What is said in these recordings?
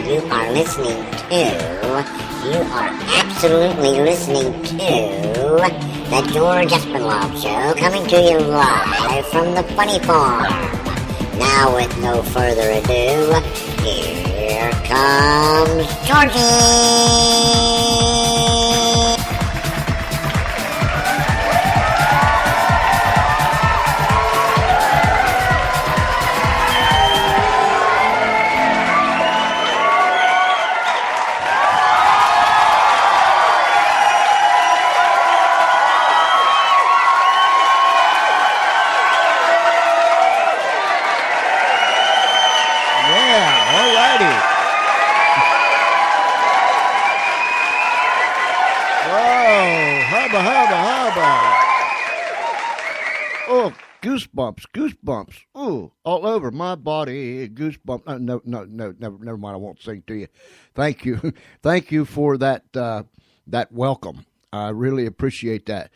You are listening to, you are absolutely listening to the George Espenlaub Show, coming to you live from the Funny Farm. Now, with no further ado, here comes Georgie! Goosebumps. Ooh, all over my body. Goosebumps. No, never mind. I won't sing to you. Thank you for that welcome. I really appreciate that.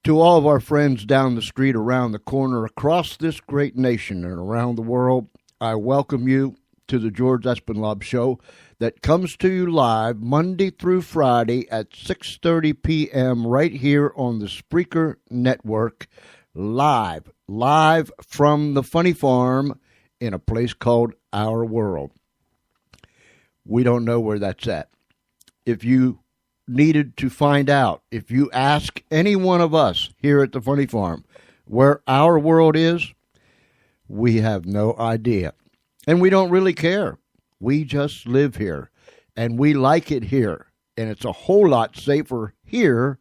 To all of our friends down the street, around the corner, across this great nation, and around the world, I welcome you to the George Espenlaub Show that comes to you live Monday through Friday at 6:30 p.m. right here on the Spreaker Network. Live from the Funny Farm in a place called Our World. We don't know where that's at. If you needed to find out, if you ask any one of us here at the Funny Farm where Our World is, we have no idea. And we don't really care. We just live here, and we like it here. And it's a whole lot safer here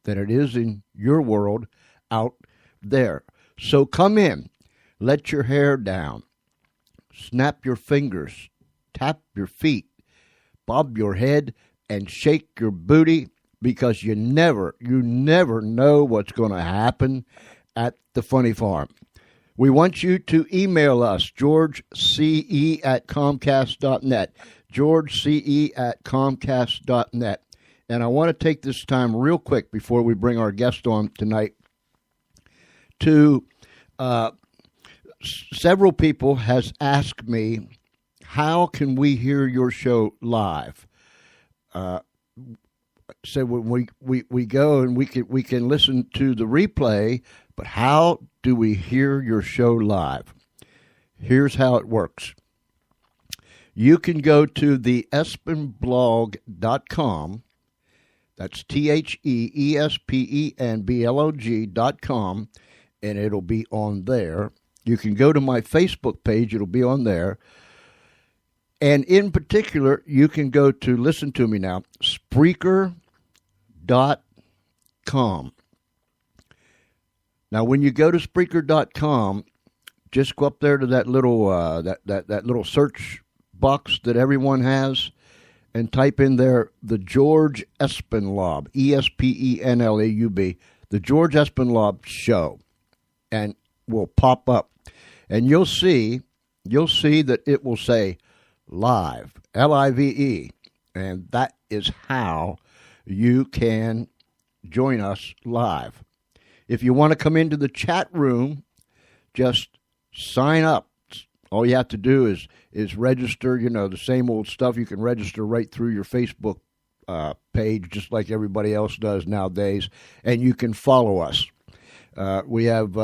than it is in your world out there. So come in, let your hair down, snap your fingers, tap your feet, bob your head, and shake your booty, because you never know what's going to happen at the Funny Farm. We want you to email us, georgece@comcast.net, georgece@comcast.net. And I want to take this time real quick before we bring our guest on tonight to several people has asked me, how can we hear your show live? So when we go and we can listen to the replay, but how do we hear your show live? Here's how it works. You can go to the espenblog.com. That's THEESPENBLOG.com. And it'll be on there. You can go to my Facebook page. It'll be on there. And in particular, you can go to, listen to me now, Spreaker.com. Now, when you go to Spreaker.com, just go up there to that little that little search box that everyone has, and type in there the George Espenlaub, ESPENLAUB, the George Espenlaub Show, and will pop up, and you'll see that it will say live, LIVE, and that is how you can join us live. If you want to come into the chat room, just sign up. All you have to do is register, the same old stuff. You can register right through your Facebook page, just like everybody else does nowadays, and you can follow us. We have,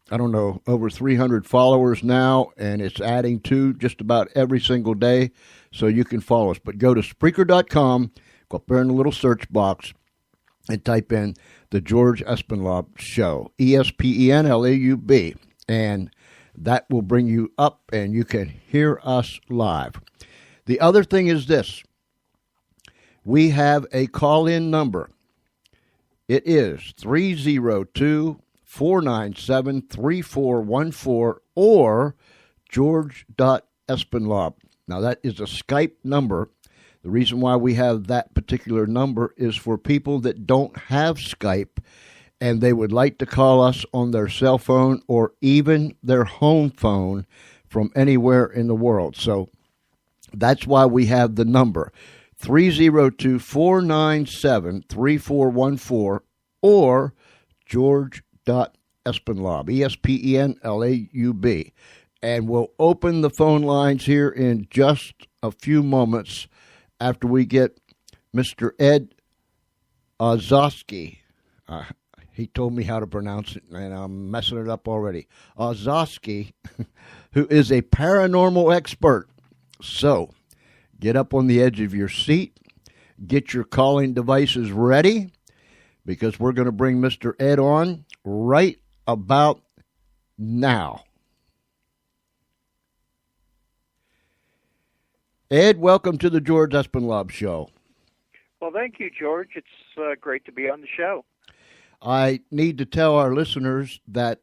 over 300 followers now, and it's adding to just about every single day, so you can follow us. But go to Spreaker.com, go up there in the little search box, and type in the George Espenlaub Show, ESPENLAUB, and that will bring you up, and you can hear us live. The other thing is this. We have a call-in number. It is 302-497-3414 or george.espenlaub. Now, that is a Skype number. The reason why we have that particular number is for people that don't have Skype and they would like to call us on their cell phone or even their home phone from anywhere in the world. So that's why we have the number 302-497-3414 or george.espenlaub, ESPENLAUB. and we'll open the phone lines here in just a few moments after we get Mr. Ed Ozosky. He told me how to pronounce it, and I'm messing it up already. Ozosky, who is a paranormal expert. So, get up on the edge of your seat, get your calling devices ready, because we're going to bring Mr. Ed on right about now. Ed, welcome to the George Espenlaub Show. Well, thank you, George. It's great to be on the show. I need to tell our listeners that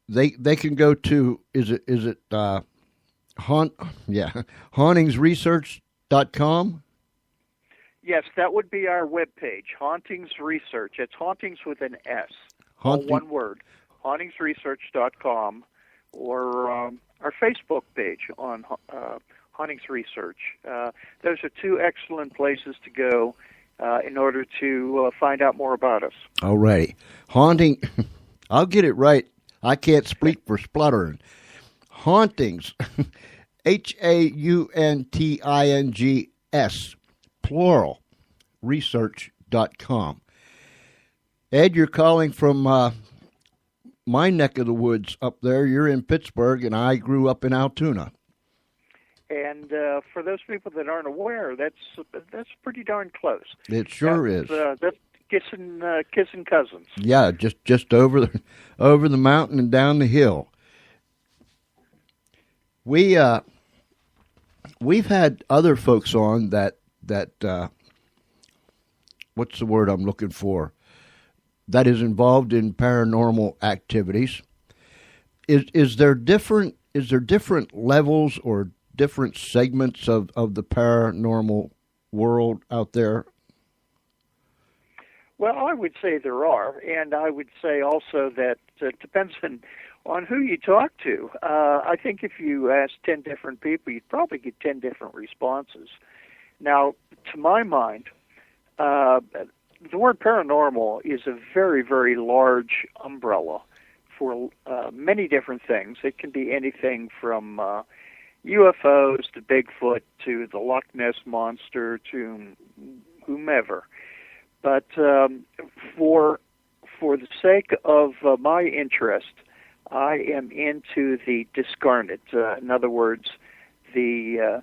they can go to hauntingsresearch.com. Yes, that would be our webpage, Hauntings Research. It's Hauntings with an S, all one word, hauntingsresearch.com, or our Facebook page on Hauntings Research. Those are two excellent places to go in order to find out more about us. All righty. Haunting, I'll get it right. I can't speak for spluttering. Hauntings, Haunting's, plural, research.com. Ed, you're calling from my neck of the woods up there. You're in Pittsburgh, and I grew up in Altoona. And for those people that aren't aware, that's pretty darn close. It sure is. That's kissing cousins. Yeah, just over the mountain and down the hill. We've had other folks on that what's the word I'm looking for? That is involved in paranormal activities. Is there different levels or different segments of the paranormal world out there? Well, I would say there are, and I would say also that it depends on who you talk to. I think if you ask 10 different people, you'd probably get 10 different responses. Now, to my mind, the word paranormal is a very, very large umbrella for many different things. It can be anything from UFOs to Bigfoot to the Loch Ness Monster to whomever. But for the sake of my interest, I am into the discarnate. In other words, the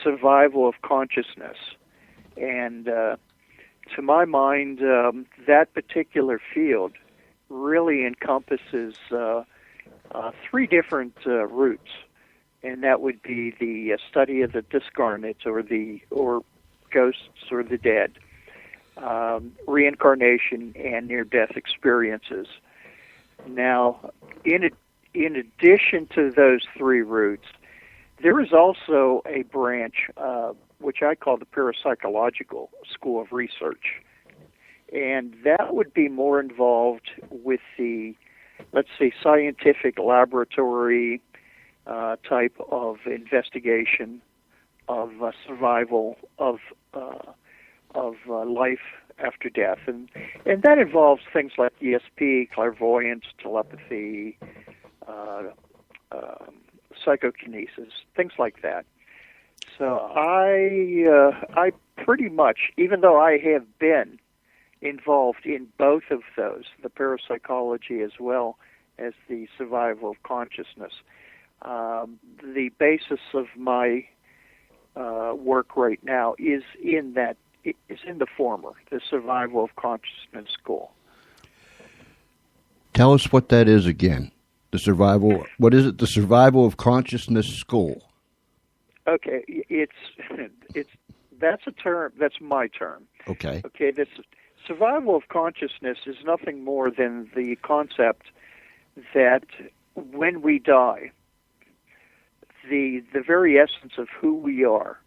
survival of consciousness. And to my mind, that particular field really encompasses three different routes, and that would be the study of the discarnate, or ghosts or the dead, reincarnation, and near-death experiences. Now, in addition to those three routes, there is also a branch which I call the parapsychological school of research. And that would be more involved with the, let's say, scientific laboratory type of investigation of survival of life after death. And that involves things like ESP, clairvoyance, telepathy, psychokinesis, things like that. So I pretty much, even though I have been involved in both of those, the parapsychology as well as the survival of consciousness, the basis of my work right now is in the former, the survival of consciousness school. Tell us what that is again. What is it? The survival of consciousness school. Okay, that's a term. That's my term. Okay. Okay, this survival of consciousness is nothing more than the concept that when we die, the very essence of who we are,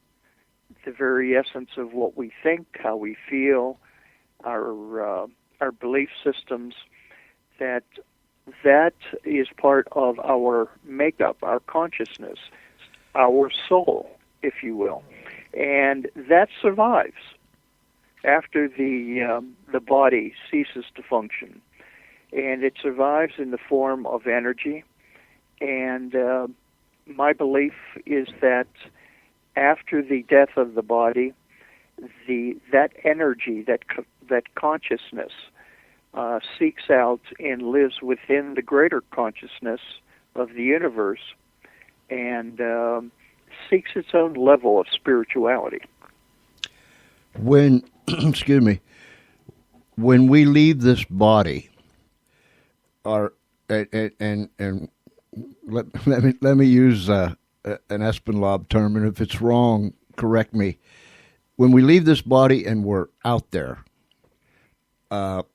the very essence of what we think, how we feel, our belief systems, that is part of our makeup, our consciousness, our soul, if you will, and that survives after the body ceases to function, and it survives in the form of energy, And my belief is that after the death of the body, that energy, that consciousness, seeks out and lives within the greater consciousness of the universe, and seeks its own level of spirituality. When, excuse me, when we leave this body, and let me use an Espenlaub term, and if it's wrong, correct me. When we leave this body and we're out there, are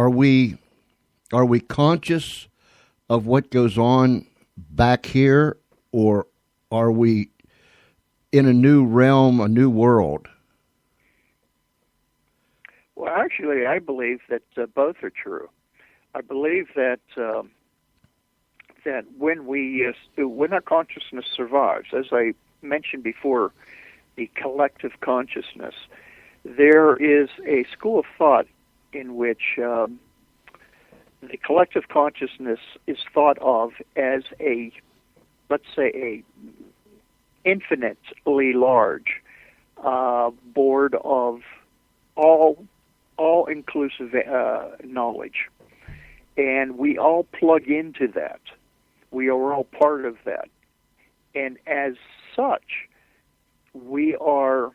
we conscious of what goes on back here, or are we in a new realm, a new world? Well, actually, I believe that both are true. I believe that that when our consciousness survives, as I mentioned before, the collective consciousness, there is a school of thought in which the collective consciousness is thought of as let's say, a infinitely large board of all-inclusive knowledge. And we all plug into that. We are all part of that. And as such, we're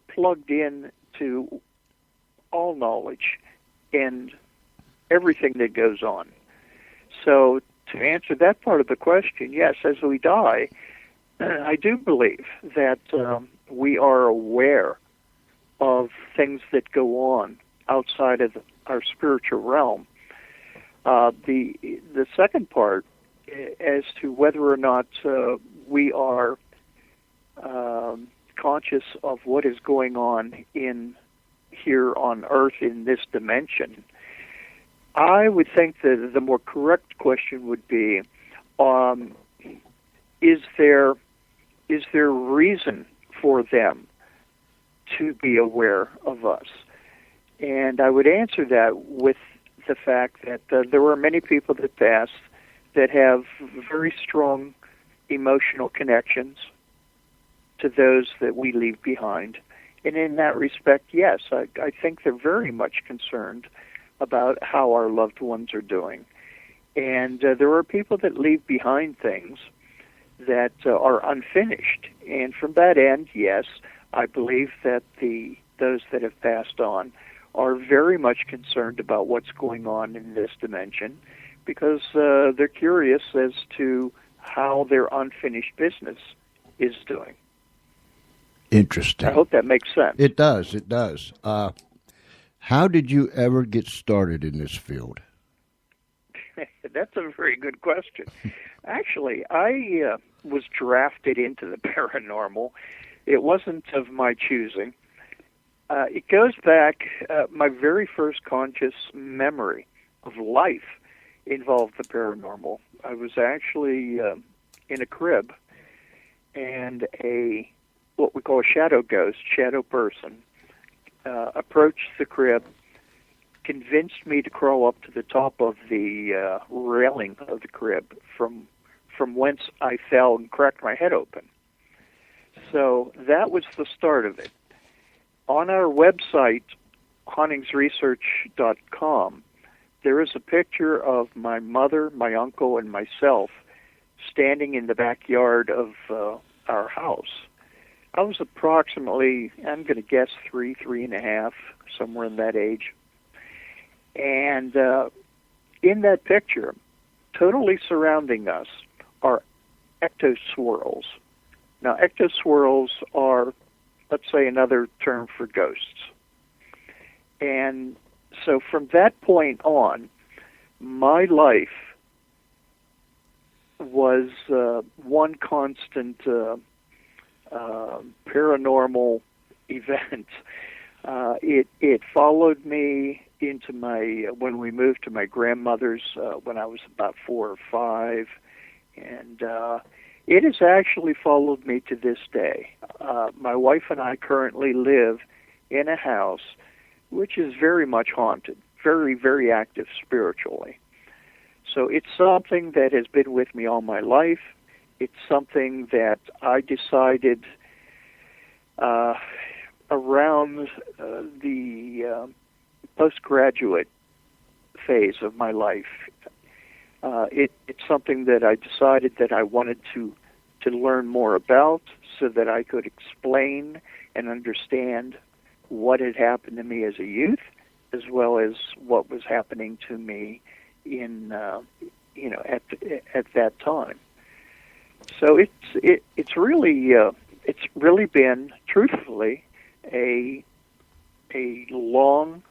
plugged in to all knowledge and everything that goes on. So to answer that part of the question, yes, as we die, I do believe that we are aware of things that go on outside of our spiritual realm. The second part, as to whether or not we are conscious of what is going on here on Earth in this dimension, I would think that the more correct question would be, is there reason for them to be aware of us? And I would answer that with the fact that there are many people that pass that have very strong emotional connections to those that we leave behind. And in that respect, yes, I think they're very much concerned about how our loved ones are doing. And there are people that leave behind things that are unfinished. And from that end, yes, I believe that those that have passed on are very much concerned about what's going on in this dimension, because they're curious as to how their unfinished business is doing. Interesting. I hope that makes sense. It does. It does. How did you ever get started in this field? That's a very good question. Actually, I was drafted into the paranormal. It wasn't of my choosing. It goes back, my very first conscious memory of life involved the paranormal. I was actually in a crib, and what we call a shadow ghost, shadow person, approached the crib, convinced me to crawl up to the top of the railing of the crib, from whence I fell and cracked my head open. So that was the start of it. On our website, hauntingsresearch.com, there is a picture of my mother, my uncle, and myself standing in the backyard of our house. I was approximately, I'm going to guess, 3.5, somewhere in that age. And in that picture, totally surrounding us, are ectoswirls. Now, ectoswirls are, let's say, another term for ghosts. And so from that point on, my life was one constant paranormal event. It followed me into when we moved to my grandmother's when I was about 4 or 5, and it has actually followed me to this day. My wife and I currently live in a house which is very much haunted, very, very active spiritually. So it's something that has been with me all my life. It's something that I decided around the postgraduate phase of my life. It's something that I decided that I wanted to learn more about so that I could explain and understand what had happened to me as a youth, as well as what was happening to me in at that time. So it's really been, truthfully, a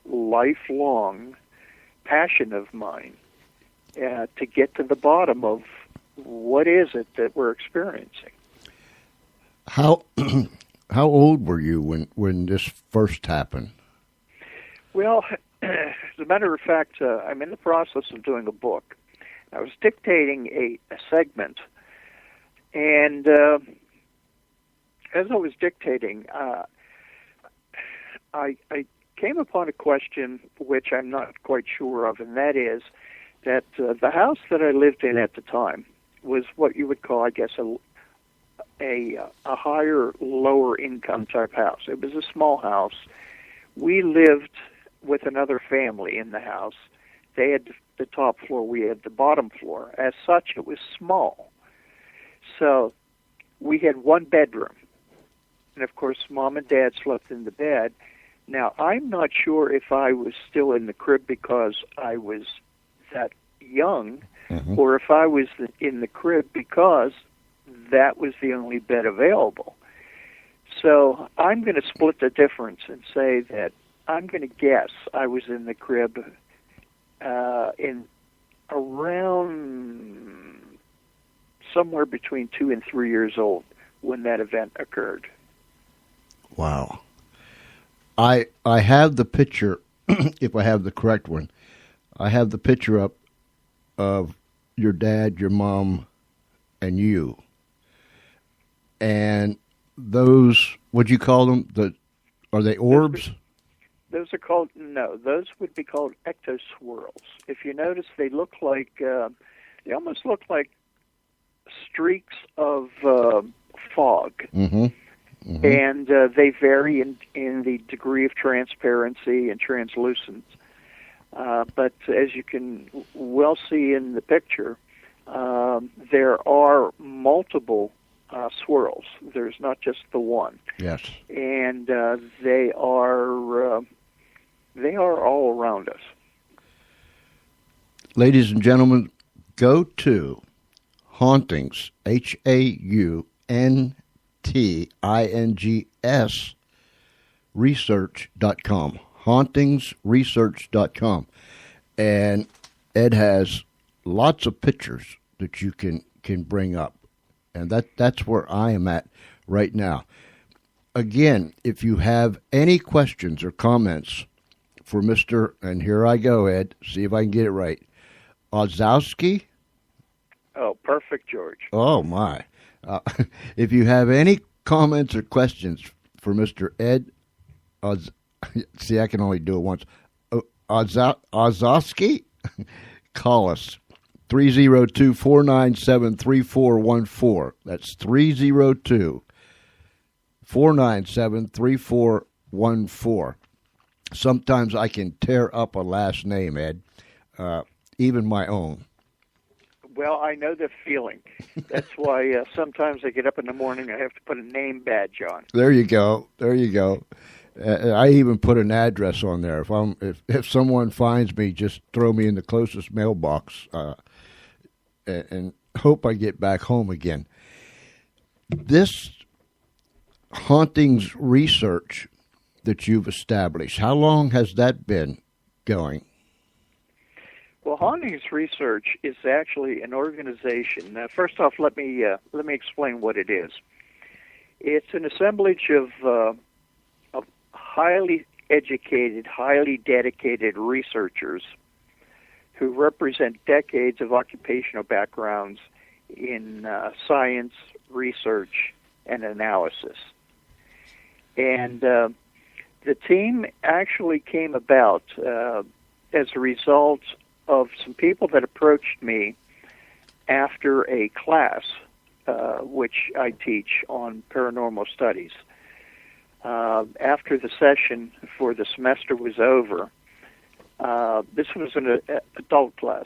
lifelong passion of mine to get to the bottom of what is it that we're experiencing. How old were you when this first happened? Well, as a matter of fact, I'm in the process of doing a book. I was dictating a segment, and as I was dictating, I came upon a question which I'm not quite sure of, and that is that the house that I lived in at the time was what you would call, I guess, a higher, lower income type house. It was a small house. We lived with another family in the house. They had the top floor, we had the bottom floor. As such, it was small. So we had one bedroom. And of course, Mom and Dad slept in the bed. Now, I'm not sure if I was still in the crib because I was that young, or if I was in the crib because that was the only bed available. So I'm going to split the difference and say that I'm going to guess I was in the crib in around somewhere between 2 and 3 years old when that event occurred. Wow. I have the picture, if I have the correct one. I have the picture up of your dad, your mom, and you. And those, what'd you call them? Are they orbs? Those are called, no, those would be called ectoswirls. If you notice, they look like, they almost look like streaks of fog. And they vary in the degree of transparency and translucence. But as you can well see in the picture, there are multiple swirls. There's not just the one. Yes. And they are all around us. Ladies and gentlemen, go to Hauntings, HAUNTINGS research.com. Hauntingsresearch.com. And Ed has lots of pictures that you can bring up. And that's where I am at right now. Again, if you have any questions or comments for Mr., and here I go, Ed, see if I can get it right, Ozosky? Oh, perfect, George. Oh, my. If you have any comments or questions for Mr. Ed, see, I can only do it once. Ozosky, call us. 302-497-3414. That's 302-497-3414. Sometimes I can tear up a last name, Ed, even my own. Well, I know the feeling. That's why sometimes I get up in the morning, I have to put a name badge on. There you go. I even put an address on there. If someone finds me, just throw me in the closest mailbox, and hope I get back home again. This Hauntings Research that you've established, how long has that been going? Well, Hauntings Research is actually an organization. Now, first off, let me explain what it is. It's an assemblage of highly educated, highly dedicated researchers who represent decades of occupational backgrounds in science, research, and analysis. And the team actually came about as a result of some people that approached me after a class, which I teach on paranormal studies. After the session for the semester was over, this was an adult class.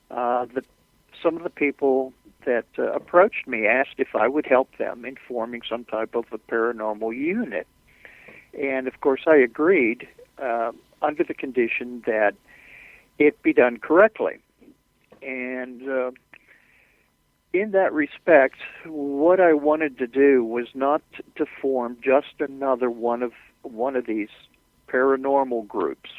Some of the people that approached me asked if I would help them in forming some type of a paranormal unit. And, of course, I agreed under the condition that it be done correctly. And in that respect, what I wanted to do was not to form just another one of these paranormal groups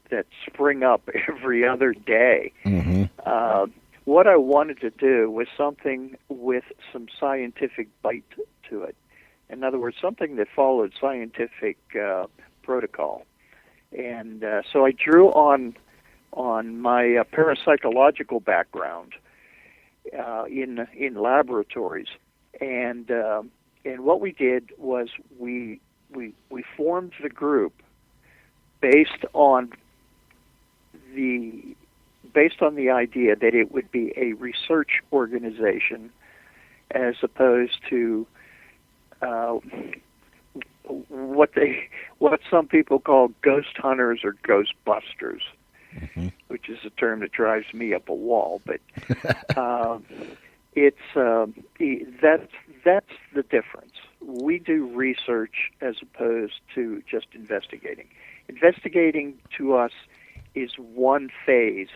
that spring up every other day. Mm-hmm. What I wanted to do was something with some scientific bite to it. In other words, something that followed scientific protocol. And so I drew on my parapsychological background in laboratories, and what we did was we formed the group based on the idea that it would be a research organization as opposed to what some people call ghost hunters or ghostbusters. Mm-hmm. Which is a term that drives me up a wall, but that's the difference. We do research as opposed to just investigating. Investigating to us is one phase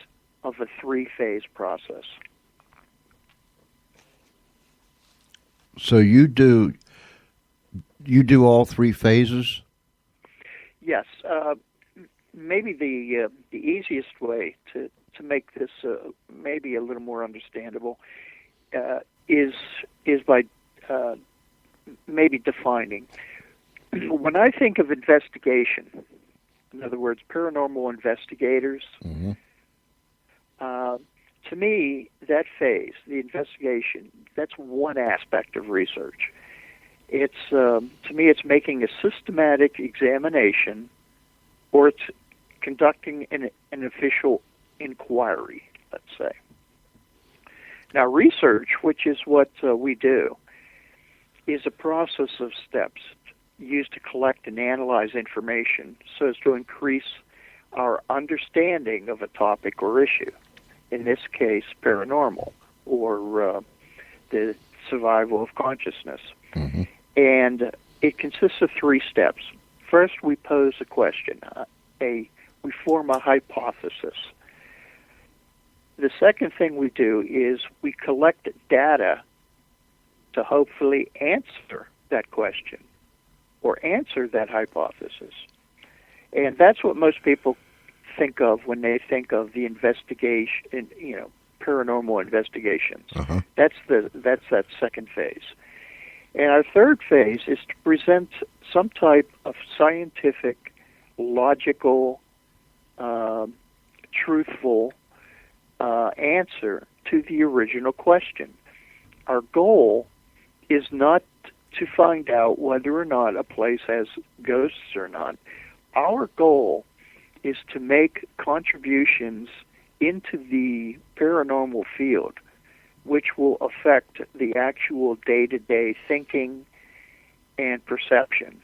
of a three-phase process. So you do all three phases? Yes. Maybe the easiest way to make this maybe a little more understandable is by maybe defining. When I think of investigation, in other words, paranormal investigators, mm-hmm. To me, that phase, the investigation, that's one aspect of research. It's to me, it's making a systematic examination, or it's conducting an official inquiry, let's say. Now, research, which is what we do, is a process of steps used to collect and analyze information so as to increase our understanding of a topic or issue. In this case, paranormal, or the survival of consciousness. Mm-hmm. And it consists of three steps. First, we pose a question. We form a hypothesis. The second thing we do is we collect data to hopefully answer that question or answer that hypothesis. And that's what most people think of when they think of the investigation, paranormal investigations. Uh-huh. That's that second phase. And our third phase is to present some type of scientific, logical, truthful answer to the original question. Our goal is not to find out whether or not a place has ghosts or not. Our goal is to make contributions into the paranormal field, which will affect the actual day-to-day thinking and perception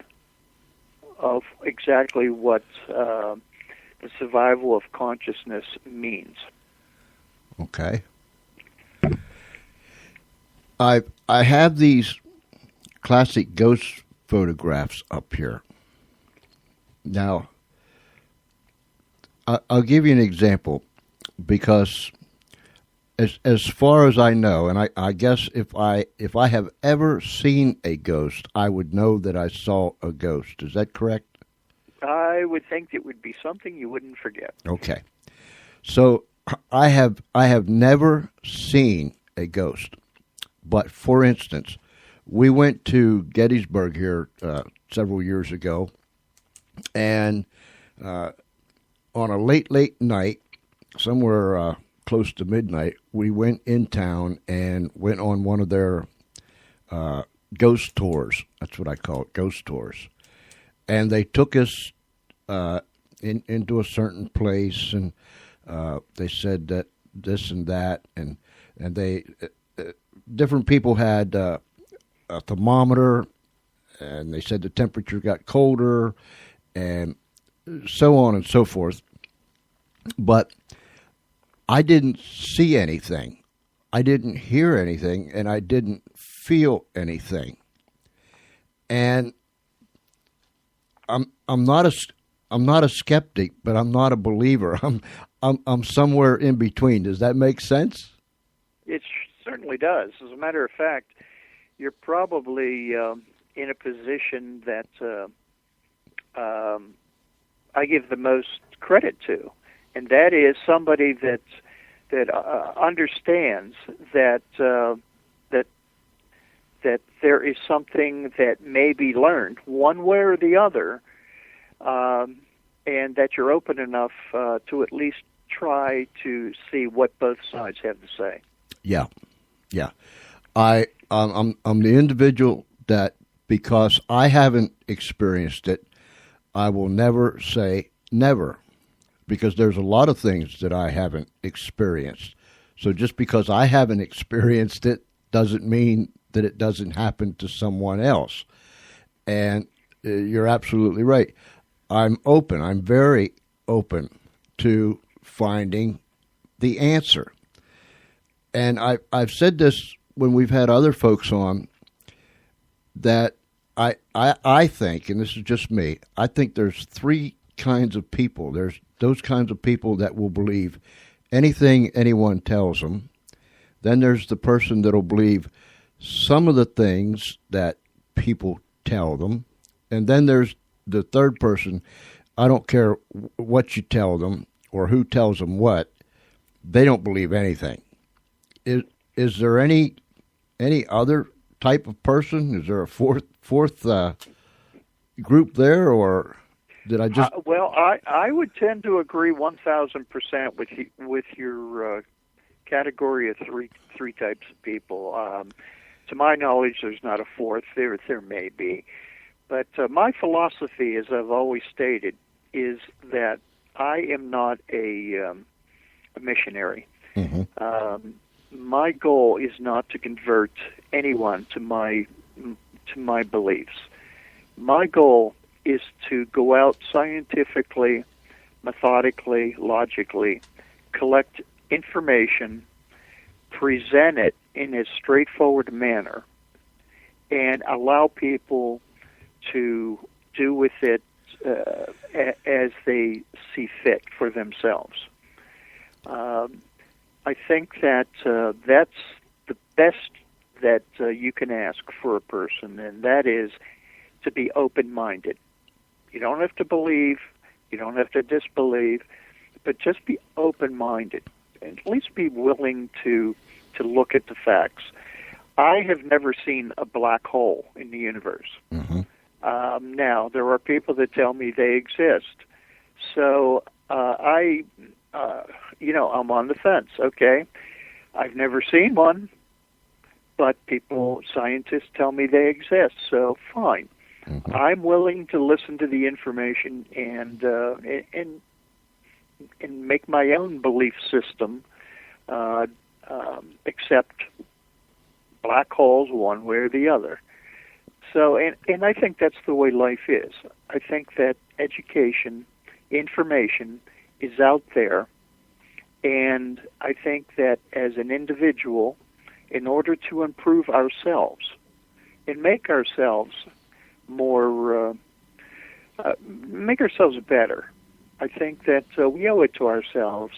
of exactly what the survival of consciousness means. Okay. I have these classic ghost photographs up here. Now, I'll give you an example, because as far as I know, and I guess if I have ever seen a ghost, I would know that I saw a ghost. Is that correct? I would think it would be something you wouldn't forget. Okay. So I have never seen a ghost. But for instance, we went to Gettysburg here several years ago, and on a late night, somewhere close to midnight, we went in town and went on one of their ghost tours. That's what I call it, ghost tours. And they took us into a certain place, and They said that this and that, and they different people had a thermometer, and they said the temperature got colder, and so on and so forth. But I didn't see anything. I didn't hear anything, and I didn't feel anything. And I'm not a skeptic, but I'm not a believer. I'm somewhere in between. Does that make sense? It certainly does. As a matter of fact, you're probably in a position that I give the most credit to, and that is somebody that understands that that there is something that may be learned one way or the other, and that you're open enough to at least try to see what both sides have to say. Yeah. I'm the individual that, because I haven't experienced it, I will never say never, because there's a lot of things that I haven't experienced. So just because I haven't experienced it doesn't mean that it doesn't happen to someone else. And you're absolutely right. I'm open. I'm very open to finding the answer. And I've said this when we've had other folks on, that I think, and this is just me, I think there's three kinds of people. There's those kinds of people that will believe anything anyone tells them. Then there's the person that will believe some of the things that people tell them. And then there's the third person. I don't care what you tell them or who tells them what, they don't believe anything. Is there any other type of person? Is there a fourth group there, or did I just? Well, I would tend to agree 1,000% with your category of three types of people. To my knowledge, there's not a fourth. There may be, but my philosophy, as I've always stated, is that I am not a missionary. Mm-hmm. My goal is not to convert anyone to my beliefs. My goal is to go out scientifically, methodically, logically, collect information, present it in a straightforward manner, and allow people to do with it as they see fit for themselves. I think that that's the best that you can ask for a person, and that is to be open-minded. You don't have to believe, you don't have to disbelieve, but just be open-minded, and at least be willing to look at the facts. I have never seen a black hole in the universe. Mm-hmm. Now, there are people that tell me they exist, so I'm on the fence, okay? I've never seen one, but scientists tell me they exist, so fine. Mm-hmm. I'm willing to listen to the information and make my own belief system accept black holes one way or the other. So, and I think that's the way life is. I think that education, information is out there, and I think that as an individual, in order to improve ourselves and make ourselves more, make ourselves better, I think that we owe it to ourselves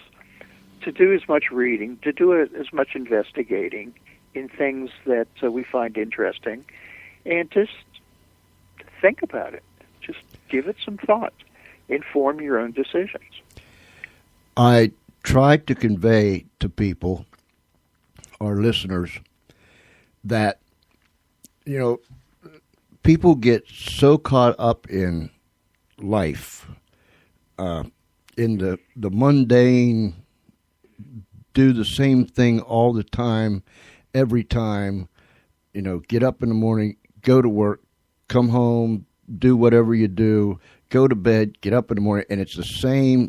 to do as much reading, to do as much investigating in things that we find interesting, and just think about it. Just give it some thought. Inform your own decisions. I tried to convey to people, our listeners, that, people get so caught up in life, in the mundane, do the same thing all the time, every time, get up in the morning, go to work, come home, do whatever you do, go to bed, get up in the morning, and it's the same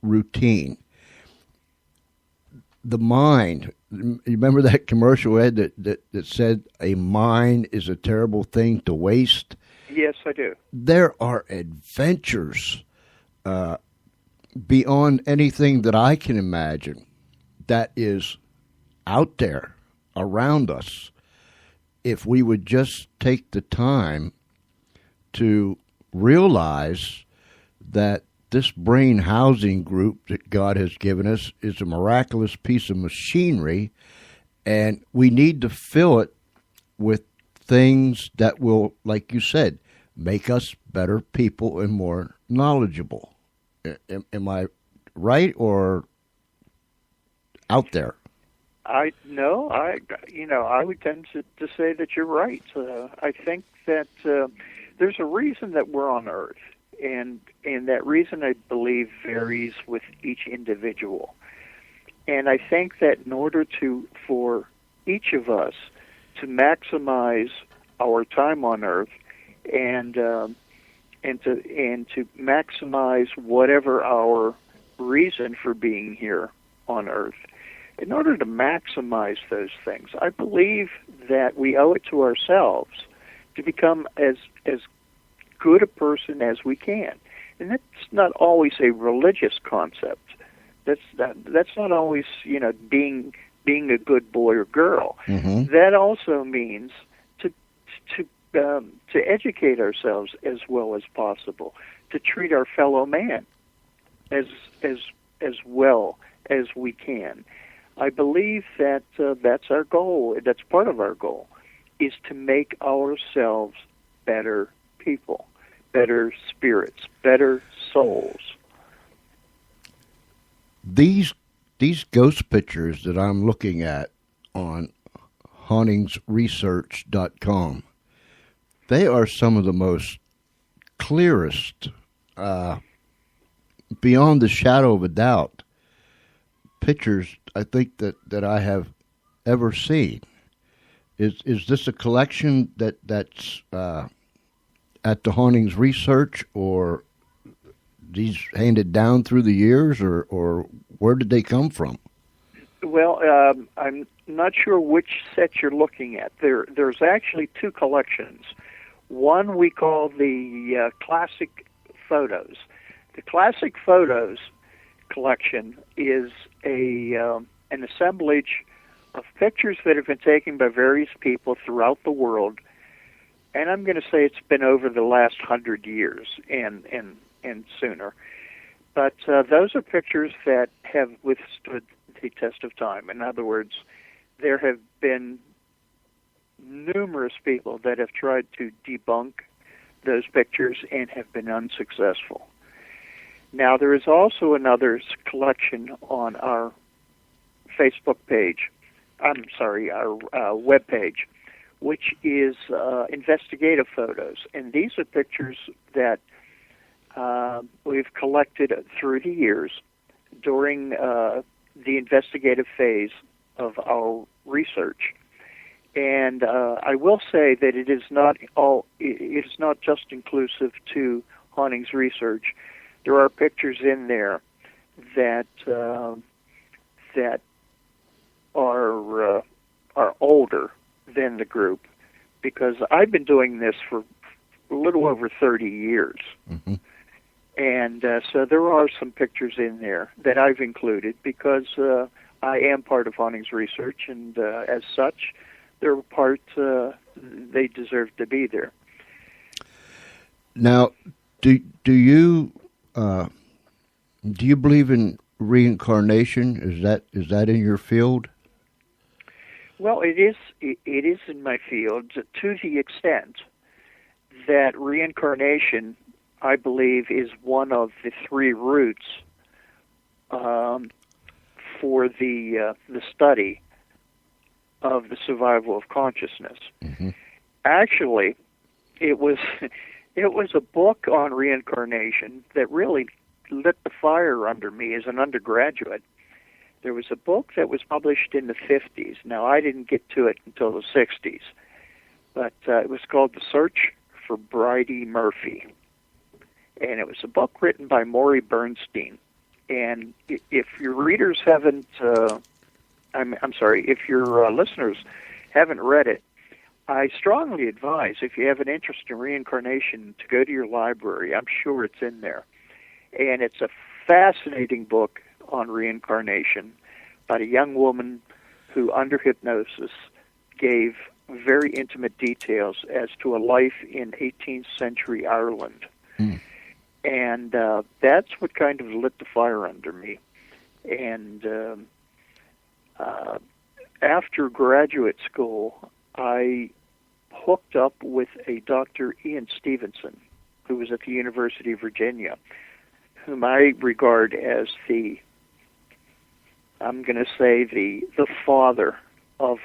routine. The mind, you remember that commercial, Ed, that said a mind is a terrible thing to waste? Yes, I do. There are adventures beyond anything that I can imagine that is out there around us. If we would just take the time to realize that this brain housing group that God has given us is a miraculous piece of machinery, and we need to fill it with things that will, like you said, make us better people and more knowledgeable. Am I right or out there? I would tend to say that you're right. I think that there's a reason that we're on Earth, and that reason, I believe, varies with each individual. And I think that in order for each of us to maximize our time on Earth and to maximize whatever our reason for being here on Earth, in order to maximize those things, I believe that we owe it to ourselves to become as good a person as we can. And that's not always a religious concept. That's not always, being a good boy or girl. Mm-hmm. That also means to educate ourselves as well as possible, to treat our fellow man as well as we can. I believe that that's our goal. That's part of our goal, is to make ourselves better people, better spirits, better souls. These ghost pictures that I'm looking at on hauntingsresearch.com, they are some of the most clearest, beyond the shadow of a doubt, pictures I think that I have ever seen. Is this a collection that's at the Hauntings Research, or these handed down through the years, or where did they come from? Well, I'm not sure which set you're looking at. There's actually two collections. One we call the Classic Photos. The Classic Photos collection is an assemblage of pictures that have been taken by various people throughout the world, and I'm going to say it's been over the last 100 years and sooner. But those are pictures that have withstood the test of time. In other words, there have been numerous people that have tried to debunk those pictures and have been unsuccessful. Now, there is also another collection on our Facebook page, our web page, which is investigative photos. And these are pictures that we've collected through the years during the investigative phase of our research. And I will say that it is not just inclusive to Hauntings Research. There are pictures in there that are older than the group, because I've been doing this for a little over 30 years. Mm-hmm. And so there are some pictures in there that I've included because I am part of Hauntings Research, and as such, they're part, they deserve to be there. Now, do you believe in reincarnation? Is that in your field? Well, it is in my field to the extent that reincarnation, I believe, is one of the three routes for the study of the survival of consciousness. Mm-hmm. Actually, it was a book on reincarnation that really lit the fire under me as an undergraduate. There was a book that was published in the 50s. Now, I didn't get to it until the 60s, but it was called The Search for Bridie Murphy. and it was a book written by Maury Bernstein. And if your readers haven't, I'm sorry, if your listeners haven't read it, I strongly advise, if you have an interest in reincarnation, to go to your library. I'm sure it's in there. And it's a fascinating book on reincarnation about a young woman who, under hypnosis, gave very intimate details as to a life in 18th century Ireland. Mm. And that's what kind of lit the fire under me. And after graduate school, I hooked up with a Dr. Ian Stevenson, who was at the University of Virginia, whom I regard as I'm going to say the father of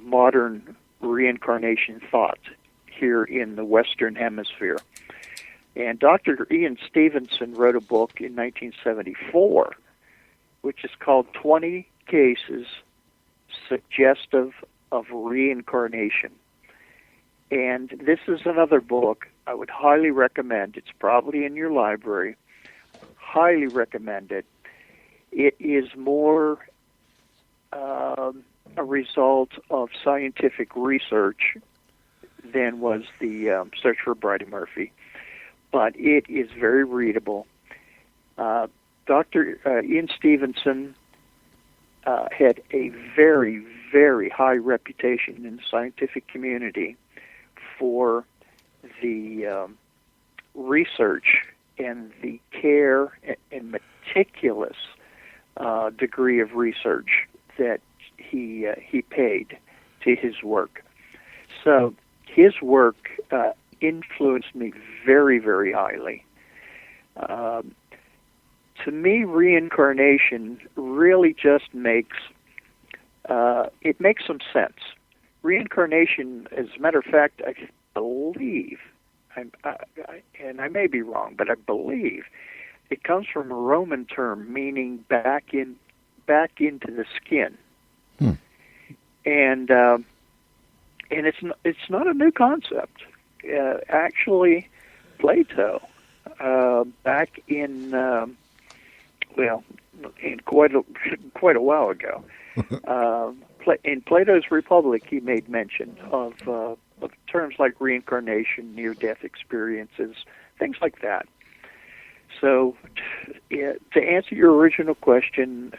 modern reincarnation thought here in the Western Hemisphere. And Dr. Ian Stevenson wrote a book in 1974, which is called 20 Cases Suggestive of Reincarnation. And this is another book I would highly recommend. It's probably in your library. Highly recommend it. It is more a result of scientific research than was the Search for Bridie Murphy. But it is very readable. Dr. Ian Stevenson had a very, very high reputation in the scientific community for the research and the care and meticulous degree of research that he paid to his work. So his work influenced me very, very highly. To me, reincarnation really just makes some sense. Reincarnation, as a matter of fact, I believe, and I may be wrong, but I believe it comes from a Roman term meaning back into the skin. And it's not a new concept. Actually, Plato, back in quite a while ago, in Plato's Republic, he made mention of terms like reincarnation, near-death experiences, things like that. So, to answer your original question,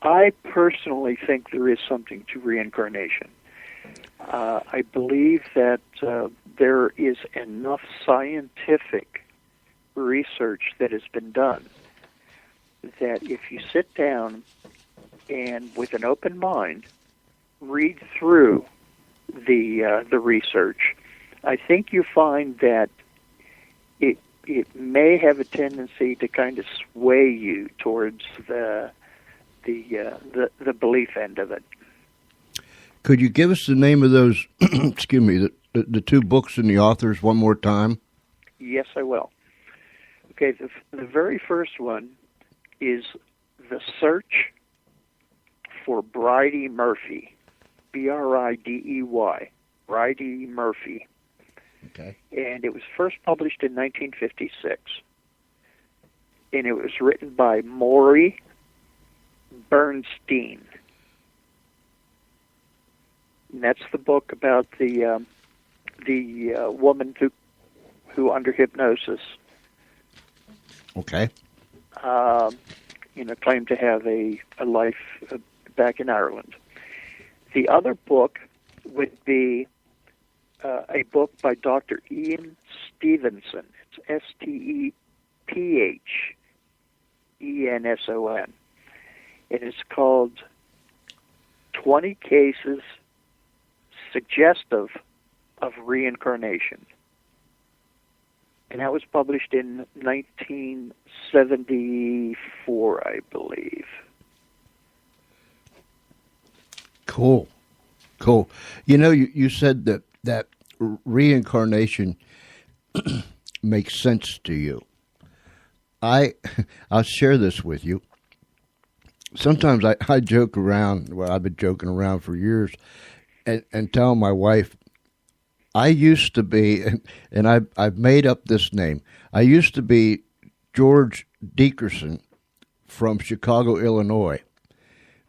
I personally think there is something to reincarnation. I believe that there is enough scientific research that has been done that if you sit down and with an open mind read through the research, I think you find that it may have a tendency to kind of sway you towards the belief end of it. Could you give us the name of those, excuse me, the two books and the authors one more time? Yes, I will. Okay, the very first one is The Search for Bridie Murphy, Bridey, Bridie Murphy. Okay. And it was first published in 1956. And it was written by Maury Bernstein. And that's the book about the woman who under hypnosis, okay, claimed to have a life back in Ireland. The other book would be a book by Dr. Ian Stevenson. It's Stephenson. And it's called 20 Cases Suggestive of Reincarnation. And that was published in 1974, I believe. Cool. You said that reincarnation makes sense to you. I'll share this with you. Sometimes I joke around. Well, I've been joking around for years, and tell my wife, I used to be, and I've made up this name. I used to be George Dickerson from Chicago, Illinois,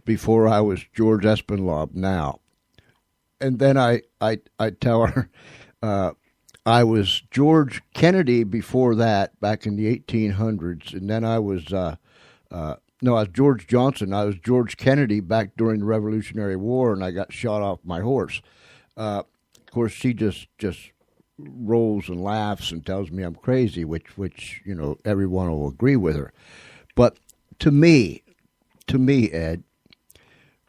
before I was George Espenlaub now. And then I tell her I was George Kennedy before that, back in the 1800s, and then I was I was George Johnson. I was George Kennedy back during the Revolutionary War, and I got shot off my horse. Of course, she just rolls and laughs and tells me I'm crazy, which everyone will agree with her. But to me, Ed,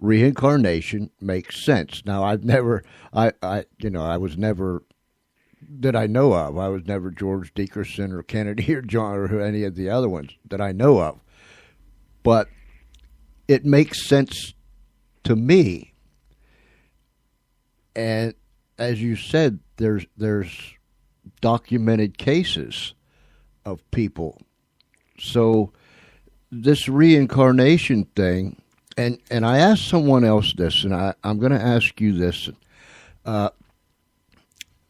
reincarnation makes sense. Now, I was never, that I know of, I was never George Dickerson or Kennedy or John or any of the other ones that I know of. But it makes sense to me. And as you said, there's documented cases of people. So this reincarnation thing, and I asked someone else this, and I'm going to ask you this: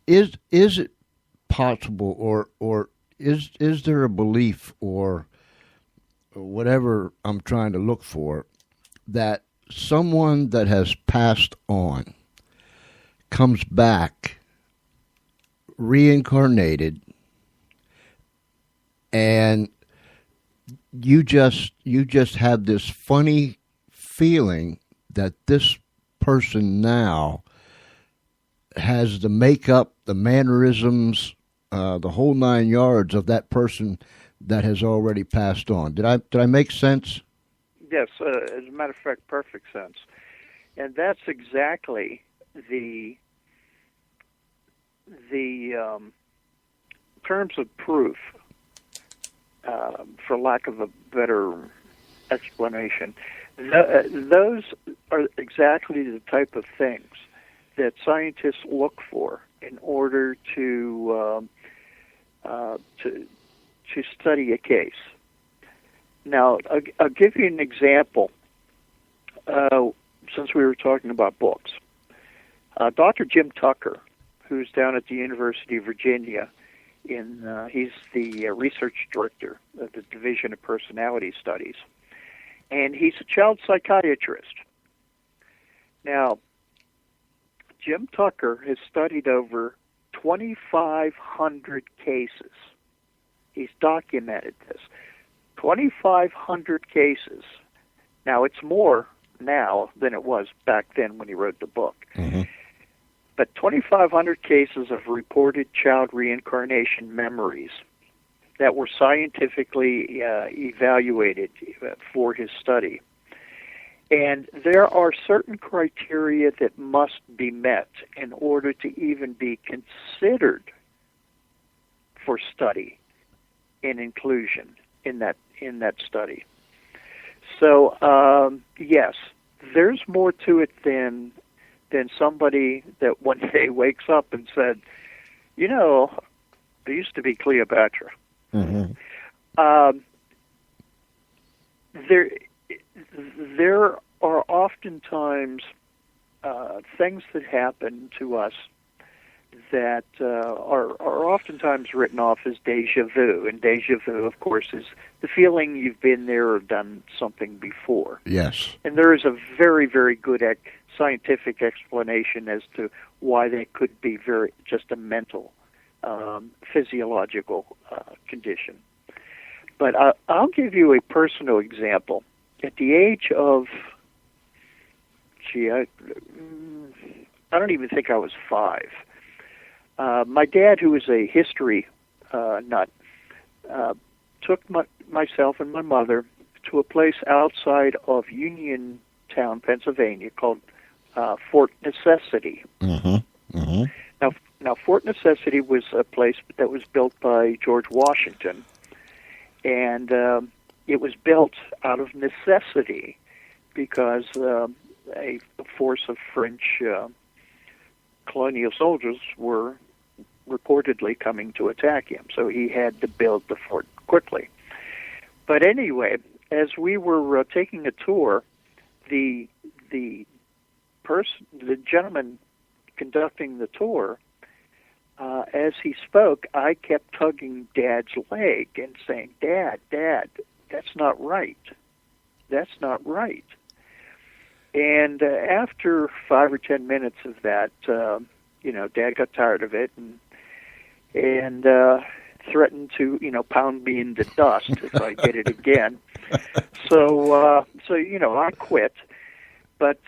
is it possible, or is there a belief, or whatever I'm trying to look for, that someone that has passed on comes back reincarnated, and you just have this funny feeling that this person now has the makeup, the mannerisms, the whole 9 yards of that person that has already passed on? Did I make sense? Yes, as a matter of fact, perfect sense. And that's exactly the terms of proof, for lack of a better explanation. Those are exactly the type of things that scientists look for in order to study a case. Now, I'll give you an example. Since we were talking about books, Dr. Jim Tucker, who's down at the University of Virginia, he's the research director of the Division of Personality Studies, and he's a child psychiatrist. Now, Jim Tucker has studied over 2,500 cases. He's documented this. 2,500 cases. Now, it's more now than it was back then when he wrote the book. Mm-hmm. But 2,500 cases of reported child reincarnation memories that were scientifically evaluated for his study. And there are certain criteria that must be met in order to even be considered for study and inclusion in that study. So, yes, there's more to it than somebody that one day wakes up and said, there used to be Cleopatra. Mm-hmm. There are oftentimes things that happen to us that are oftentimes written off as deja vu. And deja vu, of course, is the feeling you've been there or done something before. Yes. And there is a very, very good scientific explanation as to why that could be just a mental, physiological condition. But I'll give you a personal example. At the age of, I don't even think I was 5. My dad, who was a history nut, took myself and my mother to a place outside of Uniontown, Pennsylvania, called Fort Necessity. Mm-hmm. Mm-hmm. Now, Fort Necessity was a place that was built by George Washington, and it was built out of necessity because a force of French colonial soldiers were reportedly coming to attack him, so he had to build the fort quickly. But anyway, as we were taking a tour, the gentleman conducting the tour as he spoke, I kept tugging Dad's leg and saying, Dad, that's not right. That's not right. And after 5 or 10 minutes of that, Dad got tired of it and threatened to, pound me into dust if I did it again. So I quit. But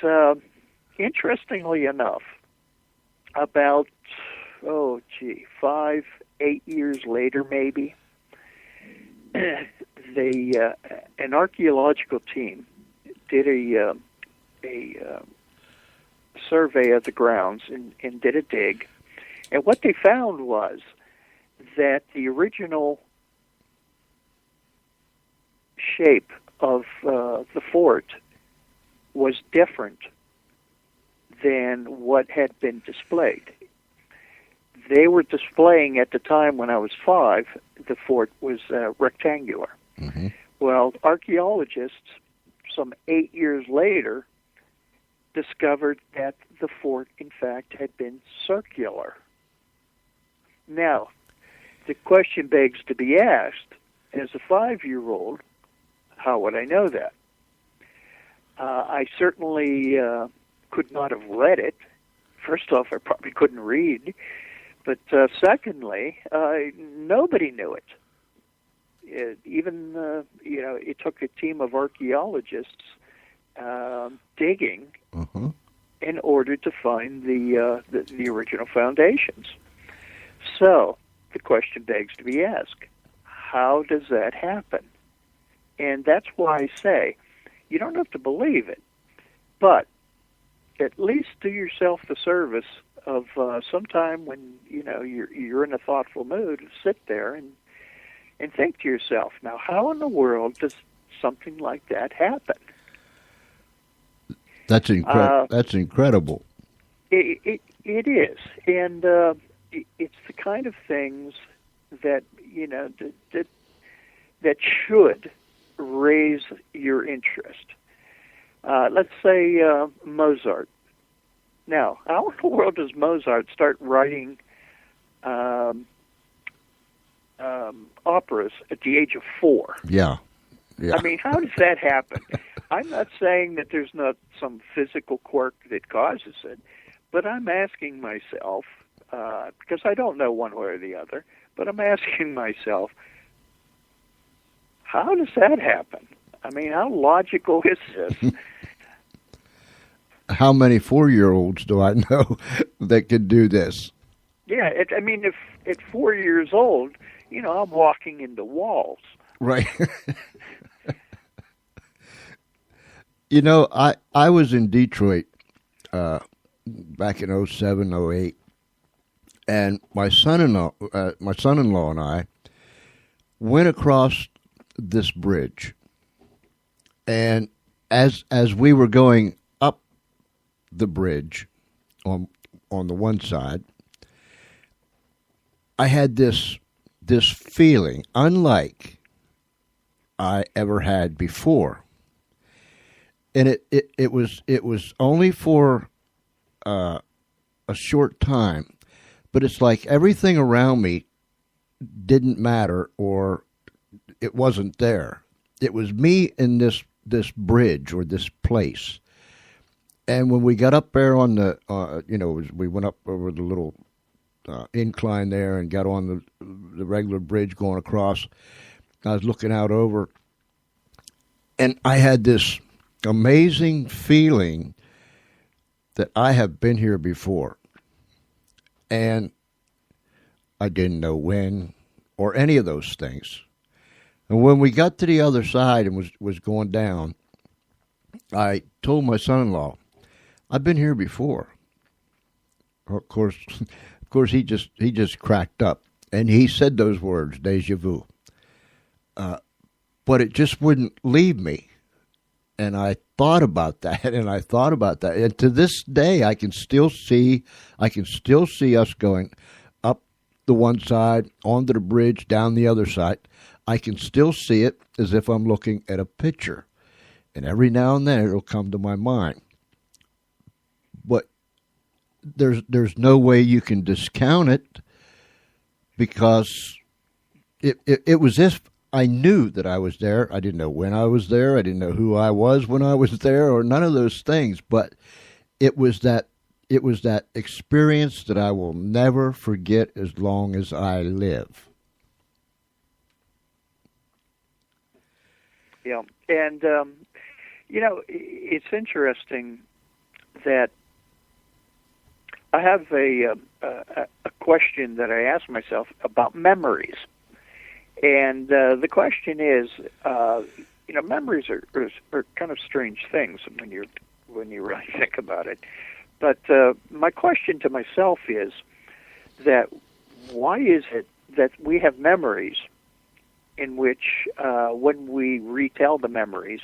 interestingly enough, about 5, 8 years later, maybe, an archaeological team did a survey of the grounds and did a dig, and what they found was that the original shape of the fort was different than what had been displayed. They were displaying at the time when I was 5, the fort was rectangular. Mm-hmm. Well, archaeologists, some 8 years later, discovered that the fort, in fact, had been circular. Now, the question begs to be asked, as a 5-year-old, how would I know that? I certainly could not have read it. First off, I probably couldn't read. But secondly, nobody knew it. It took a team of archaeologists digging Uh-huh. in order to find the original foundations. So the question begs to be asked, how does that happen? And that's why I say, you don't have to believe it, but at least do yourself the service of sometime when you're in a thoughtful mood, sit there and think to yourself, now how in the world does something like that happen? That's incredible. It is, and it's the kind of things that that should raise your interest. Let's say Mozart. Now, how in the world does Mozart start writing operas at the age of 4? Yeah. I mean, how does that happen? I'm not saying that there's not some physical quirk that causes it, but I'm asking myself, because I don't know one way or the other, but I'm asking myself, how does that happen? I mean, how logical is this? How many 4-year-olds do I know that could do this? Yeah, if at 4 years old, I'm walking into walls. Right. I was in Detroit back in 07, 08, and my son-in-law and I went across this bridge, and as we were going up the bridge on the one side, I had this feeling unlike I ever had before. And it was only for a short time, but it's like everything around me didn't matter or it wasn't there. It was me in this bridge or this place. And when we got up there on the, we went up over the little incline there and got on the regular bridge going across, I was looking out over, and I had this amazing feeling that I have been here before, and I didn't know when or any of those things. And when we got to the other side and was going down, I told my son-in-law, I've been here before. Of course, he just cracked up, and he said those words, "Deja vu." But it just wouldn't leave me. And I thought about that, and to this day, I can still see us going up the one side, onto the bridge, down the other side. I can still see it as if I'm looking at a picture, and every now and then it'll come to my mind. But there's no way you can discount it. because it was if I knew that I was there. I didn't know when I was there. I didn't know who I was when I was there, or none of those things. But it was that experience that I will never forget as long as I live. Yeah, and it's interesting that I have a question that I ask myself about memories. And the question is, memories are kind of strange things when you really think about it. But my question to myself is that why is it that we have memories in which, when we retell the memories,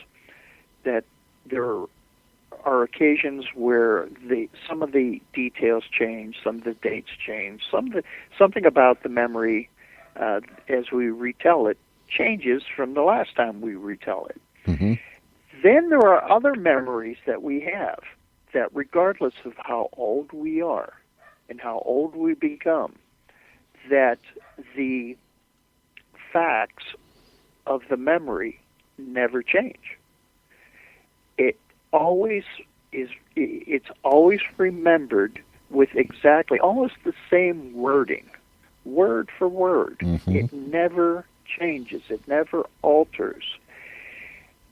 that there are occasions where some of the details change, some of the dates change, something about the memory as we retell it changes from the last time we retell it. Mm-hmm. Then there are other memories that we have that, regardless of how old we are and how old we become, that the facts of the memory never change. It's always remembered with exactly almost the same wording, word for word. Mm-hmm. It never changes. It never alters.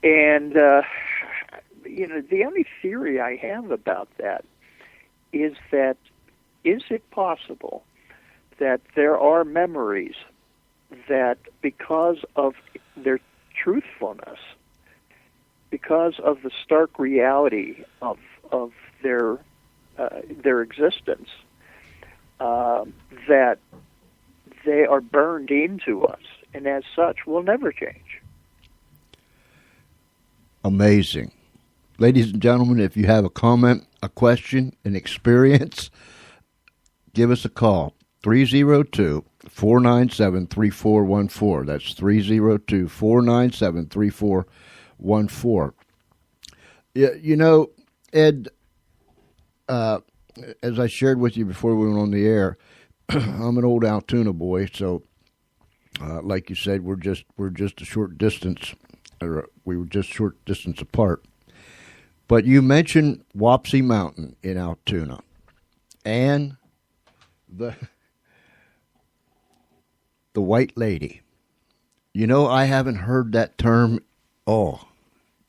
And the only theory I have about that is it possible that there are memories that, because of their truthfulness, because of the stark reality of their existence, that they are burned into us, and as such will never change. Amazing. Ladies and gentlemen, if you have a comment, a question, an experience, give us a call. 302-497-3414. That's 302-497-3414. Ed, as I shared with you before we went on the air, I'm an old Altoona boy, so like you said, we're just a short distance, or we were just short distance apart. But you mentioned Wapsie Mountain in Altoona, and the White Lady. I haven't heard that term. Oh,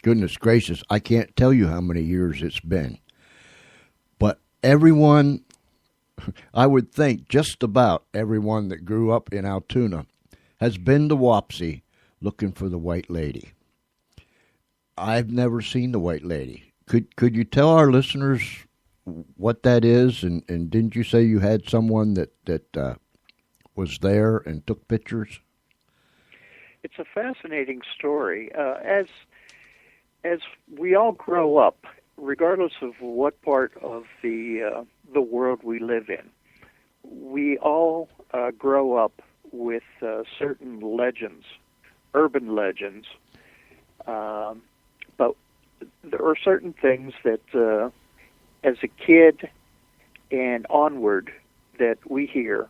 goodness gracious! I can't tell you how many years it's been. But everyone, I would think just about everyone that grew up in Altoona has been to Wapsie looking for the White Lady. I've never seen the White Lady. Could you tell our listeners what that is? And didn't you say you had someone that was there and took pictures? It's a fascinating story. As we all grow up, regardless of what part of the world we live in, we all grow up with certain legends, urban legends. But there are certain things that, as a kid and onward, that we hear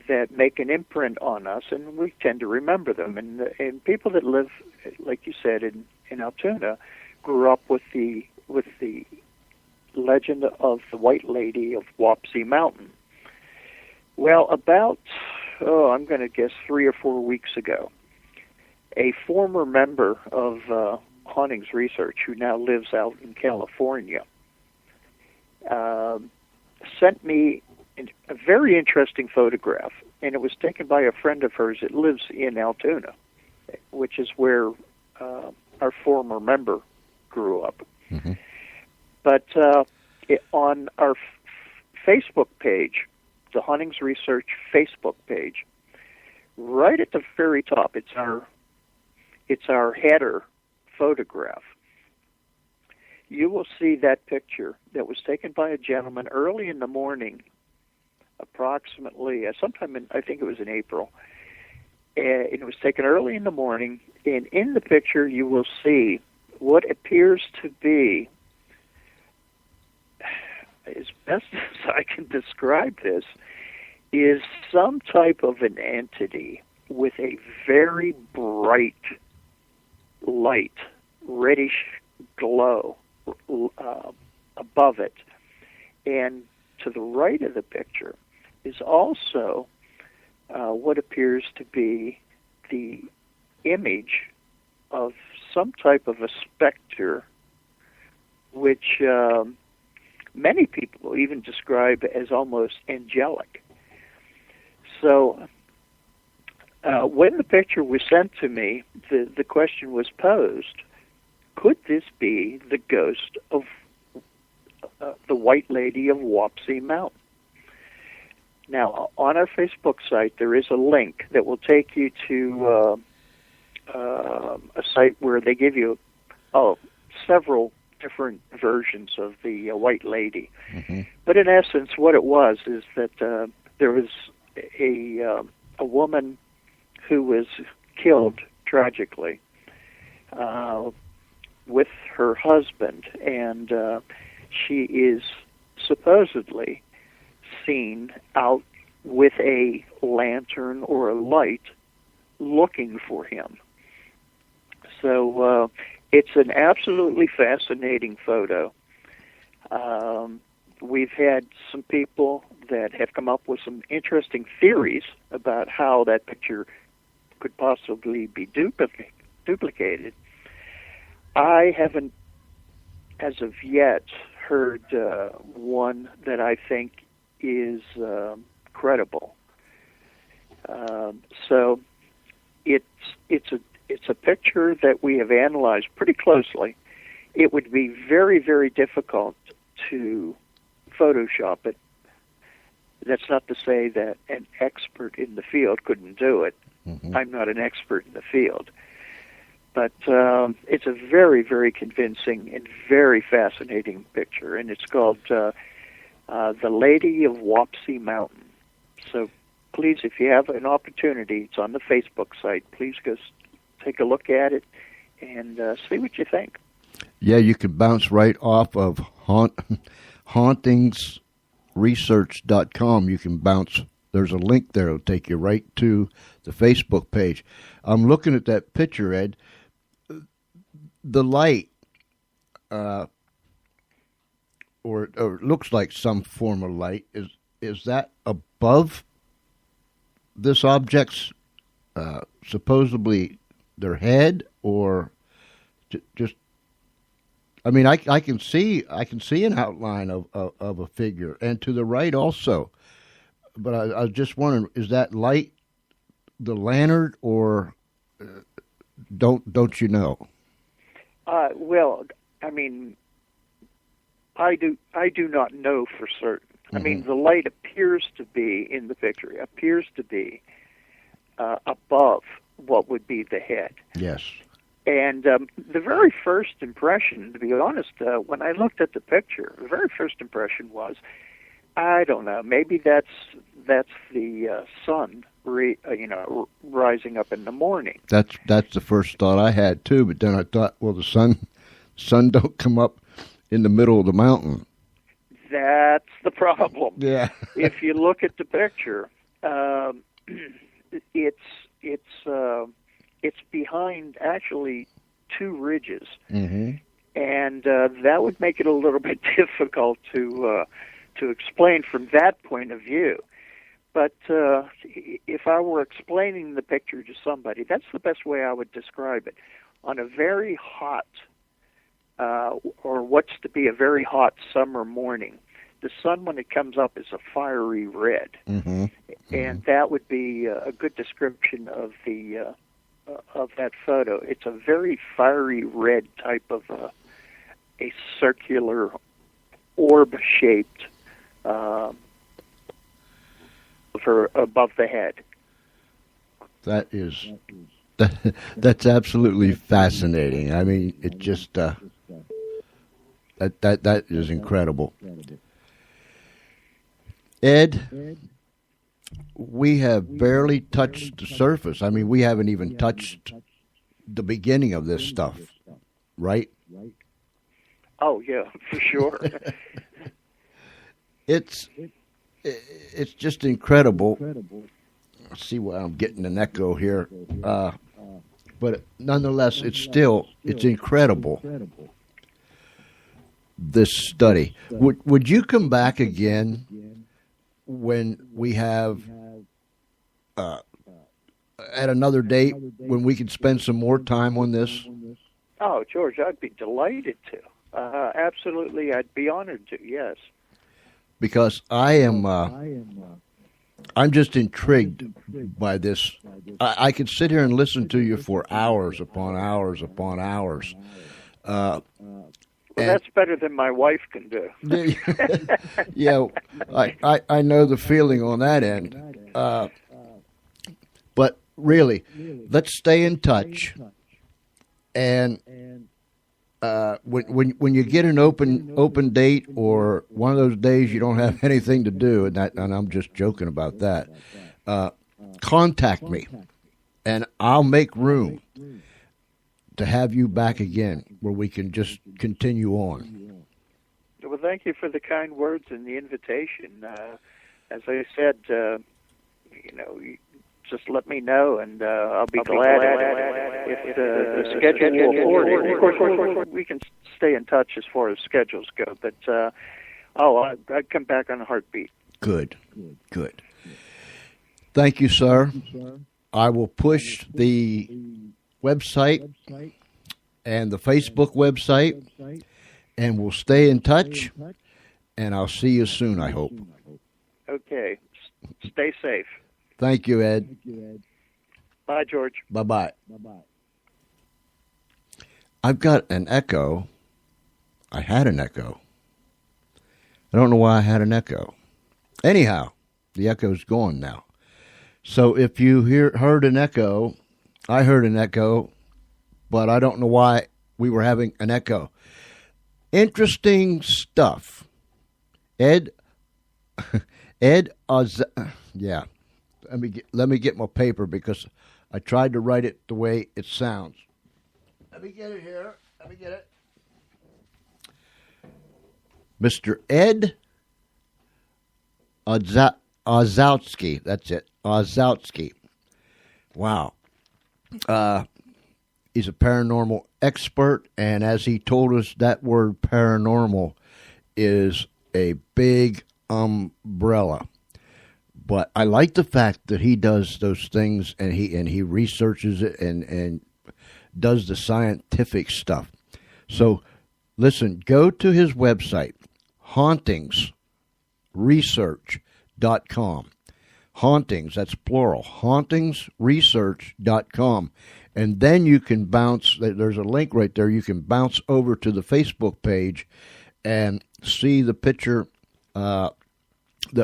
that make an imprint on us, and we tend to remember them. And people that live, like you said, in Altoona, grew up with the legend of the White Lady of Wapsie Mountain. Well, about, I'm going to guess 3 or 4 weeks ago, a former member of Hauntings Research, who now lives out in California, sent me a very interesting photograph, and it was taken by a friend of hers that lives in Altoona, which is where our former member grew up. Mm-hmm. But on our Facebook page, the Hauntings Research Facebook page, right at the very top, it's our header photograph. You will see that picture that was taken by a gentleman early in the morning, approximately sometime I think it was in April. And it was taken early in the morning, and in the picture you will see what appears to be, as best as I can describe this, is some type of an entity with a very bright light, reddish glow above it. And to the right of the picture is also what appears to be the image of some type of a specter, which many people even describe as almost angelic. So when the picture was sent to me, the question was posed, could this be the ghost of the White Lady of Wapsie Mountain? Now, on our Facebook site, there is a link that will take you to a site where they give you several different versions of the White Lady. Mm-hmm. But in essence, what it was is that there was a woman who was killed tragically with her husband, and she is supposedly seen out with a lantern or a light looking for him. So it's an absolutely fascinating photo. We've had some people that have come up with some interesting theories about how that picture could possibly be duplicated. I haven't, as of yet, heard one that I think is credible. So it's a picture that we have analyzed pretty closely. It would be very, very difficult to Photoshop it. That's not to say that an expert in the field couldn't do it. Mm-hmm. I'm not an expert in the field. But it's a very, very convincing and very fascinating picture, and it's called The Lady of Wapsie Mountain. So please, if you have an opportunity, it's on the Facebook site, please go take a look at it and see what you think. Yeah, you can bounce right off of hauntingsresearch.com. You can bounce. There's a link there. It'll take you right to the Facebook page. I'm looking at that picture, Ed. The light, or it looks like some form of light, is that above this object's supposedly their head, or just? I mean, I can see an outline of a figure, and to the right also. But I was just wondering, is that light the lantern, or don't you know? Well, I mean, I do not know for certain. Mm-hmm. I mean, the light appears to be in the picture. Appears to be above what would be the head. Yes. And the very first impression, to be honest, when I looked at the picture, the very first impression was, I don't know, maybe that's the sun, rising up in the morning. That's the first thought I had too. But then I thought, well, the sun don't come up in the middle of the mountain. That's the problem. Yeah. If you look at the picture, it's behind actually two ridges, mm-hmm. and that would make it a little bit difficult to explain from that point of view. But if I were explaining the picture to somebody, that's the best way I would describe it. On a very hot, or what's to be a very hot summer morning, the sun, when it comes up, is a fiery red, mm-hmm. and that would be a good description of the of that photo. It's a very fiery red type of a circular orb-shaped above the head. That's absolutely fascinating. I mean, it just that is incredible. Ed, we have barely touched the surface. I mean, we haven't even touched the beginning of this stuff, right? Oh, yeah, for sure. It's it's just incredible. Let's see why I'm getting an echo here. But nonetheless, it's incredible, this study. Would you come back again when we have, at another date, when we can spend some more time on this? Oh, George, I'd be delighted to. Absolutely, I'd be honored to, yes. Because I'm just intrigued by this. I could sit here and listen to you for hours upon hours upon hours. Well, that's better than my wife can do. Yeah, I know the feeling on that end. But really, let's stay in touch. And when you get an open date, or one of those days you don't have anything to do, and I'm just joking about that, contact me, and I'll make room to have you back again, where we can just continue on. Well, thank you for the kind words and the invitation. As I said, just let me know, and I'll be glad if the schedule will afford it. Of course, we can stay in touch as far as schedules go, but I'd come back on a heartbeat. Good. Thank you, sir. I will push the website and the Facebook website, and we'll stay in touch, and I'll see you soon, I hope. Okay. Stay safe. Thank you, Ed. Bye, George. Bye-bye. I've got an echo. I had an echo. I don't know why I had an echo. Anyhow, the echo's gone now. So if you heard an echo, I heard an echo, but I don't know why we were having an echo. Interesting stuff. Ed, yeah. Let me get my paper, because I tried to write it the way it sounds. Let me get it here. Let me get it. Mr. Ed Ozosky. That's it. Ozosky. Wow. He's a paranormal expert, and as he told us, that word paranormal is a big umbrella. But I like the fact that he does those things, and he researches it and does the scientific stuff. So, listen, go to his website, hauntingsresearch.com. Hauntings, that's plural, hauntingsresearch.com. And then you can bounce, there's a link right there, you can bounce over to the Facebook page and see the picture that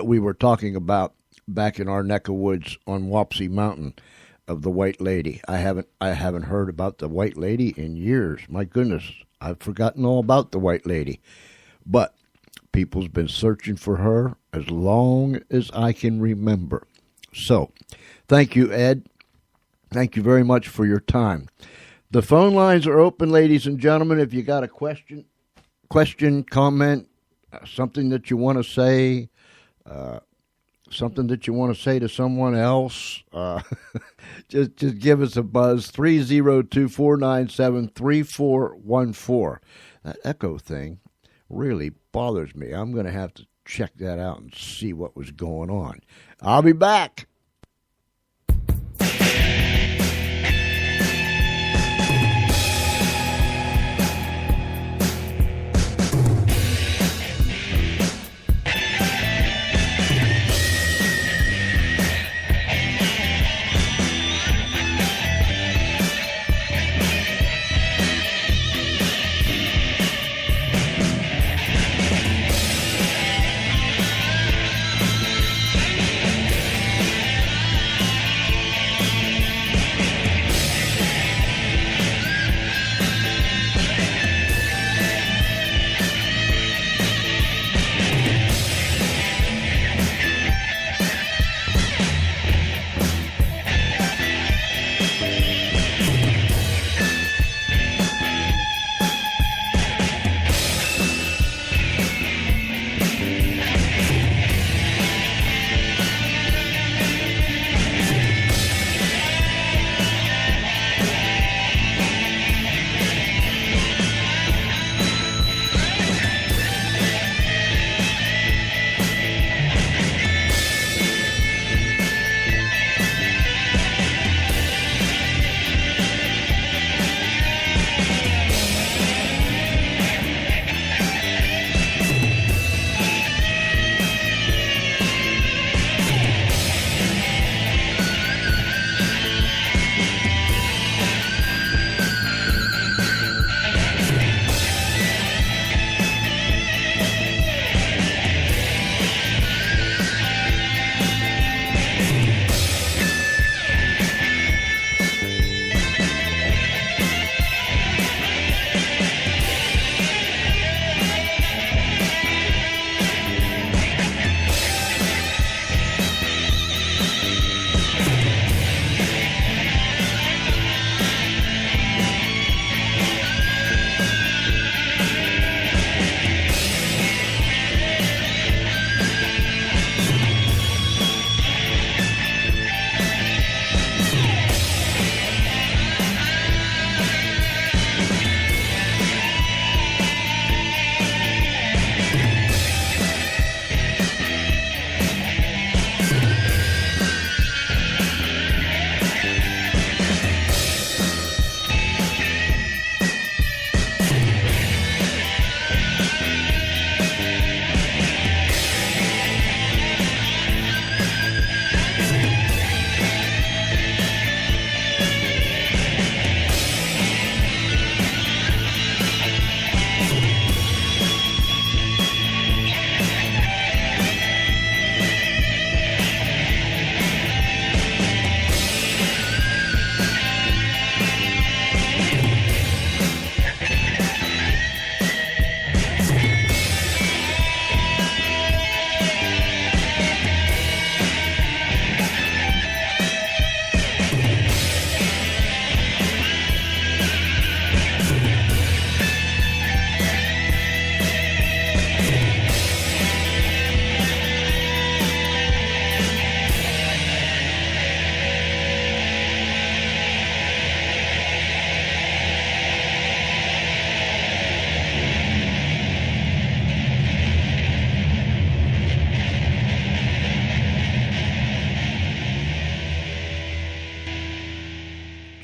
we were talking about back in our neck of woods on Wapsie Mountain of the White Lady. I haven't heard about the White Lady in years. My goodness, I've forgotten all about the White Lady. But people's been searching for her as long as I can remember. So, thank you, Ed. Thank you very much for your time. The phone lines are open, ladies and gentlemen. If you got a question, comment, something that you want to say, something that you want to say to someone else, just give us a buzz, 302-497-3414. That echo thing really bothers me. I'm going to have to check that out and see what was going on. I'll be back.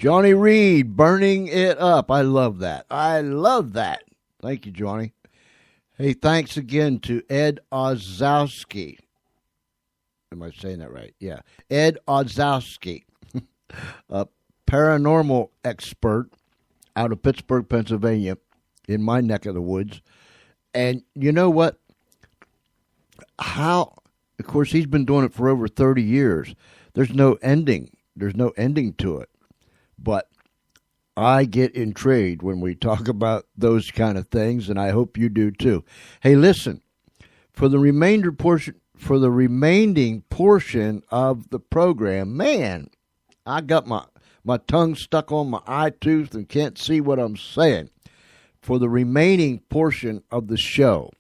Johnny Reed, Burning It Up. I love that. I love that. Thank you, Johnny. Hey, thanks again to Ed Ozosky. Am I saying that right? Yeah. Ed Ozosky, a paranormal expert out of Pittsburgh, Pennsylvania, in my neck of the woods. And you know what? Of course, he's been doing it for over 30 years. There's no ending. There's no ending to it. But I get intrigued when we talk about those kind of things, and I hope you do too. Hey, listen, for the remaining portion of the program, man, I got my tongue stuck on my eye tooth and can't see what I'm saying. For the remaining portion of the show,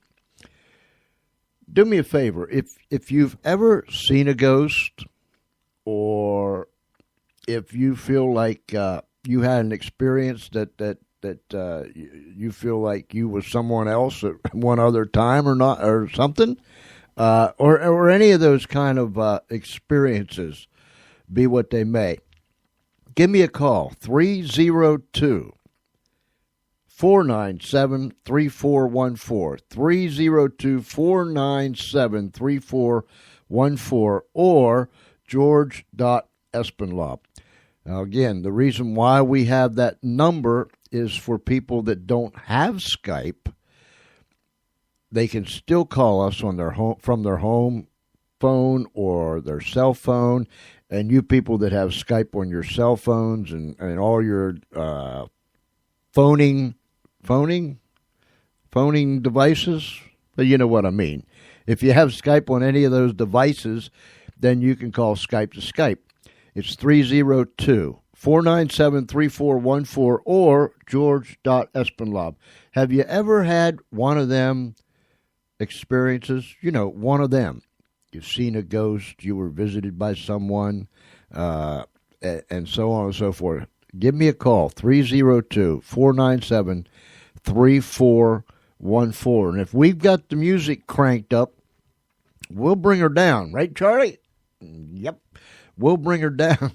do me a favor. If you've ever seen a ghost, or if you feel like you had an experience that you feel like you were someone else at one other time or not, or something, or any of those kind of experiences, be what they may, give me a call, 302 497-3414, 302-497-3414, or george.espenlaub. Now, again, the reason why we have that number is for people that don't have Skype. They can still call us on their home, from their home phone or their cell phone. And you people that have Skype on your cell phones and all your phoning devices, you know what I mean. If you have Skype on any of those devices, then you can call Skype to Skype. It's 302-497-3414 or george.espenlaub. Have you ever had one of them experiences? You know, one of them. You've seen a ghost, you were visited by someone, and so on and so forth. Give me a call, 302-497-3414. And if we've got the music cranked up, we'll bring her down. Right, Charlie? Yep. We'll bring her down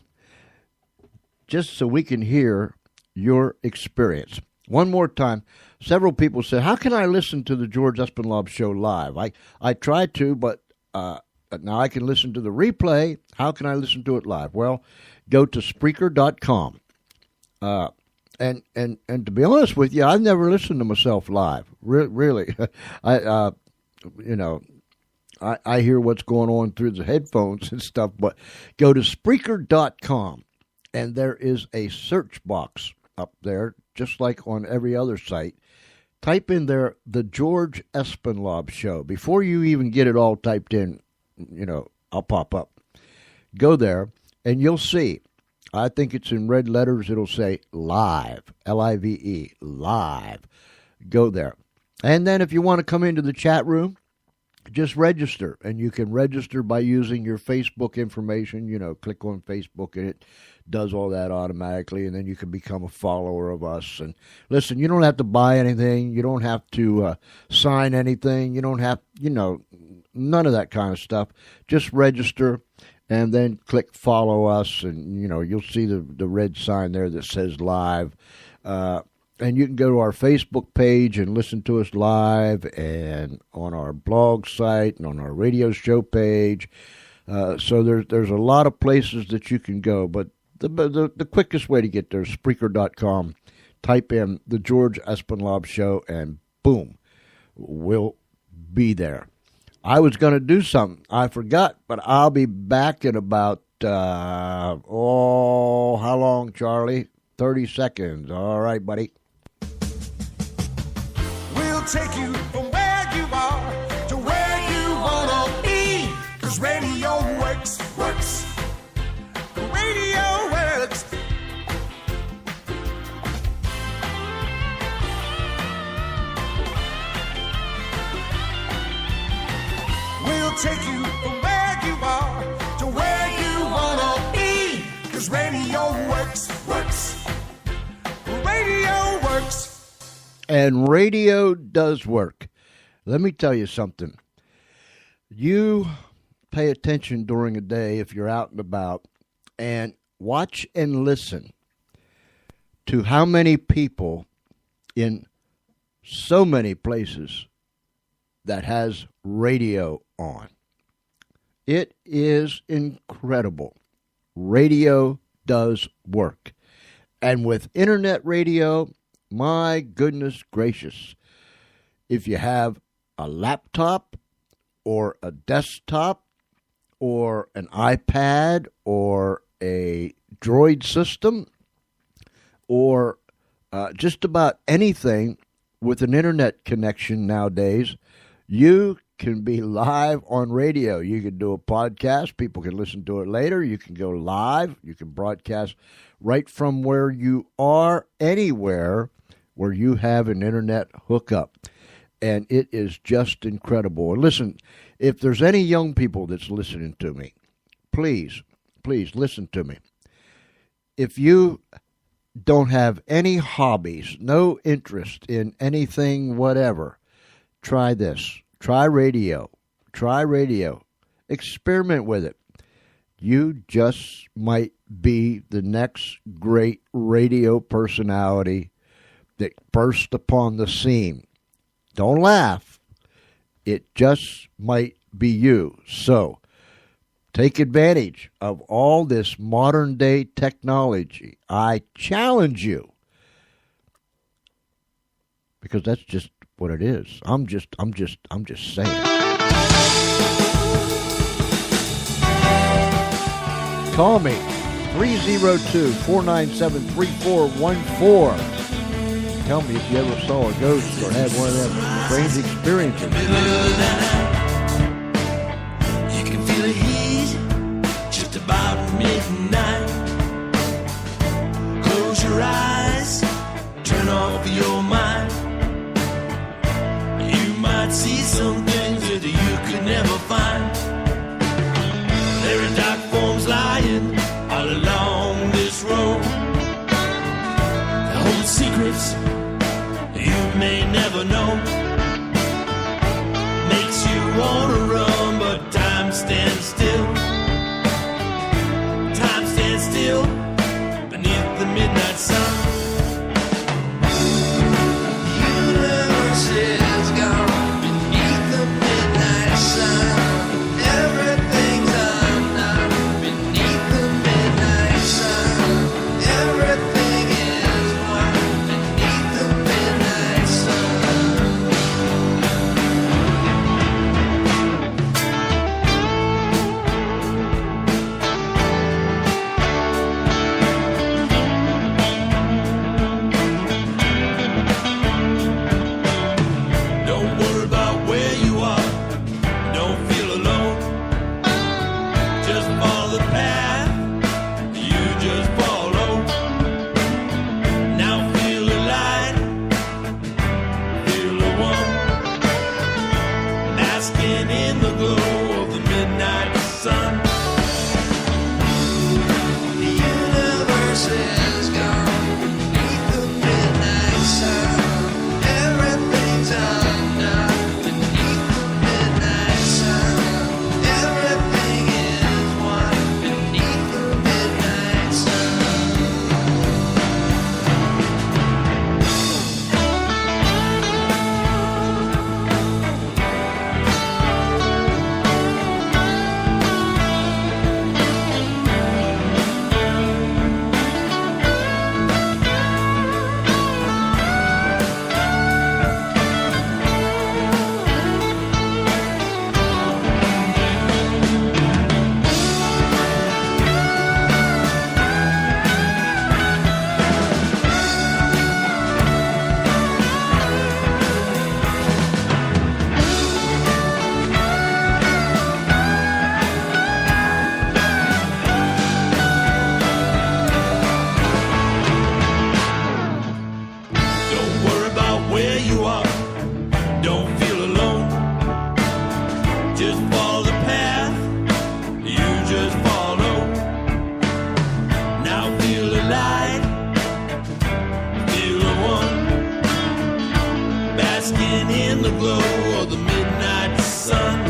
just so we can hear your experience. One more time, several people said, how can I listen to the George Espenlaub Show live? I tried to, but now I can listen to the replay. How can I listen to it live? Well, go to Spreaker.com. And to be honest with you, I've never listened to myself live. Really. I hear what's going on through the headphones and stuff, but go to Spreaker.com, and there is a search box up there, just like on every other site. Type in there, The George Espenlaub Show. Before you even get it all typed in, I'll pop up. Go there, and you'll see. I think it's in red letters. It'll say live, Live, live. Go there. And then if you want to come into the chat room, just register. And you can register by using your Facebook information. Click on Facebook, and it does all that automatically. And then you can become a follower of us. And listen, you don't have to buy anything. You don't have to sign anything. You don't have, none of that kind of stuff. Just register. And then click follow us, and, you'll see the red sign there that says live. And you can go to our Facebook page and listen to us live, and on our blog site and on our radio show page. So there's a lot of places that you can go. But the quickest way to get there is Spreaker.com. Type in The George Espenlaub Show, and boom, we'll be there. I was going to do something. I forgot, but I'll be back in about, how long, Charlie? 30 seconds. All right, buddy. We'll take you from where you are to where you want to be. 'Cause radio works. Radio works. We'll take you from where you are to where you want to be. 'Cause radio works. Radio works. And radio does work. Let me tell you something. You pay attention during the day if you're out and about, and watch and listen to how many people in so many places that has radio on. It is incredible. Radio does work. And with internet radio, my goodness gracious, if you have a laptop or a desktop or an iPad or a Droid system or just about anything with an internet connection nowadays, you can be live on radio. You can do a podcast. People can listen to it later. You can go live. You can broadcast right from where you are, anywhere where you have an internet hookup. And it is just incredible. And listen, if there's any young people that's listening to me, please listen to me. If you don't have any hobbies, no interest in anything, whatever, try this. Try radio. Try radio. Experiment with it. You just might be the next great radio personality that burst upon the scene. Don't laugh. It just might be you. So, take advantage of all this modern day technology. I challenge you. Because that's just what it is. I'm just saying. Call me 302-497-3414. Tell me if you ever saw a ghost or had one of them strange experiences. You can feel the heat just about midnight. Close your eyes, turn off your mind. You might see some things that you could never find. There are dark forms lying all along this road. They hold secrets you may never know. Makes you wanna run, but time stands still. Time stands still beneath the midnight sun. The universe is gone beneath the midnight sun. Everything's undone beneath the midnight sun. Everything is one beneath the midnight sun. Don't worry about where you are. Don't feel alone. Just follow the path you just follow. Now feel the light. Feel the one. Basking in the glow of the midnight sun. The universe is gone beneath the midnight sun. Everything's undone beneath the midnight sun. Everything is one beneath the midnight sun. Don't worry about where you are. Don't feel alone. Just follow the path you just follow. Now feel the light. Feel the one. Basking in the glow of the midnight sun.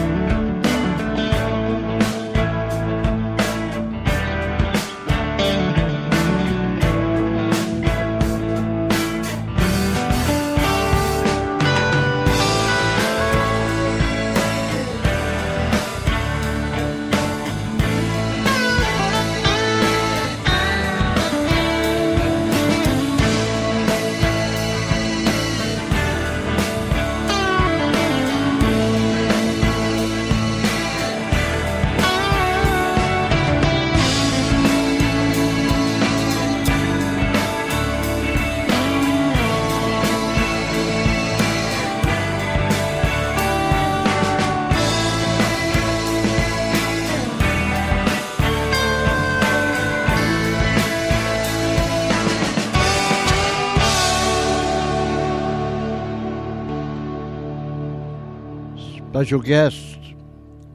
Special guest,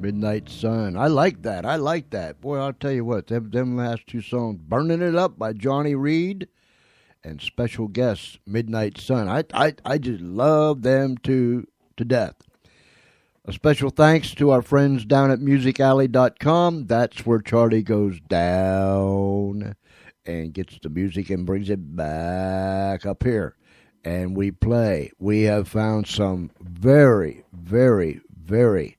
Midnight Sun. I like that. I like that. Boy, I'll tell you what, them last two songs, Burning It Up by Johnny Reed and special guest, Midnight Sun. I just love them two to death. A special thanks to our friends down at musicalley.com. That's where Charlie goes down and gets the music and brings it back up here. And we play. We have found some very, very, very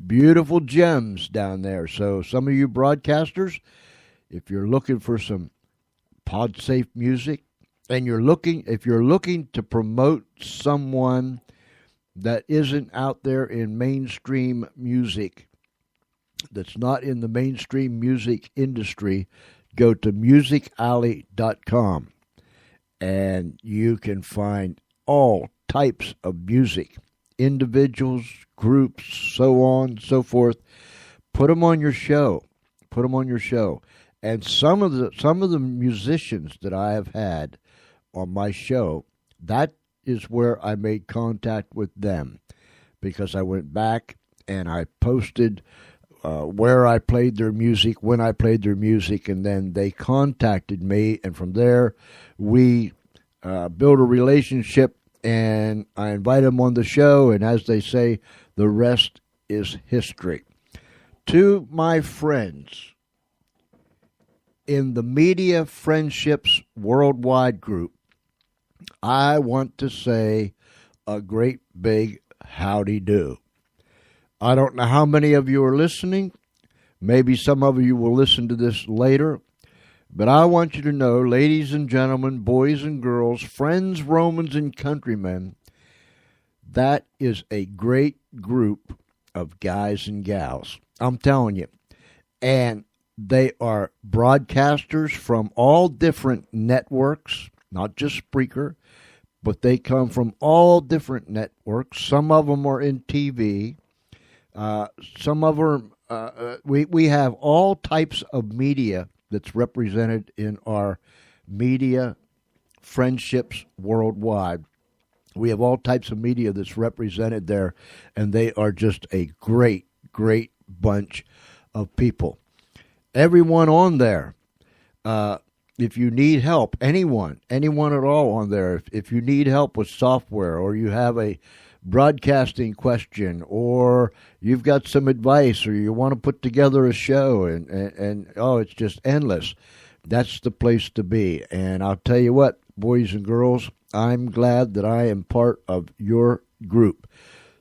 beautiful gems down there. So some of you broadcasters, if you're looking for some pod-safe music, and if you're looking to promote someone that isn't out there in mainstream music, that's not in the mainstream music industry, go to musicalley.com. And you can find all types of music, individuals, groups, so on and so forth. Put them on your show. Put them on your show. And some of the musicians that I have had on my show, that is where I made contact with them, because I went back and I posted where I played their music, when I played their music, and then they contacted me, and from there we built a relationship, and I invited them on the show, and as they say, the rest is history. To my friends in the Media Friendships Worldwide group, I want to say a great big howdy do. I don't know how many of you are listening. Maybe some of you will listen to this later. But I want you to know, ladies and gentlemen, boys and girls, friends, Romans, and countrymen, that is a great group of guys and gals. I'm telling you. And they are broadcasters from all different networks, not just Spreaker, but they come from all different networks. Some of them are in TV. Some of them, we have all types of media that's represented in our Media Friendships Worldwide. We have all types of media that's represented there, and they are just a great, great bunch of people. Everyone on there, if you need help, anyone at all on there, if you need help with software, or you have a broadcasting question, or you've got some advice, or you want to put together a show, and it's just endless, that's the place to be. And I'll tell you what, boys and girls, I'm glad that I am part of your group.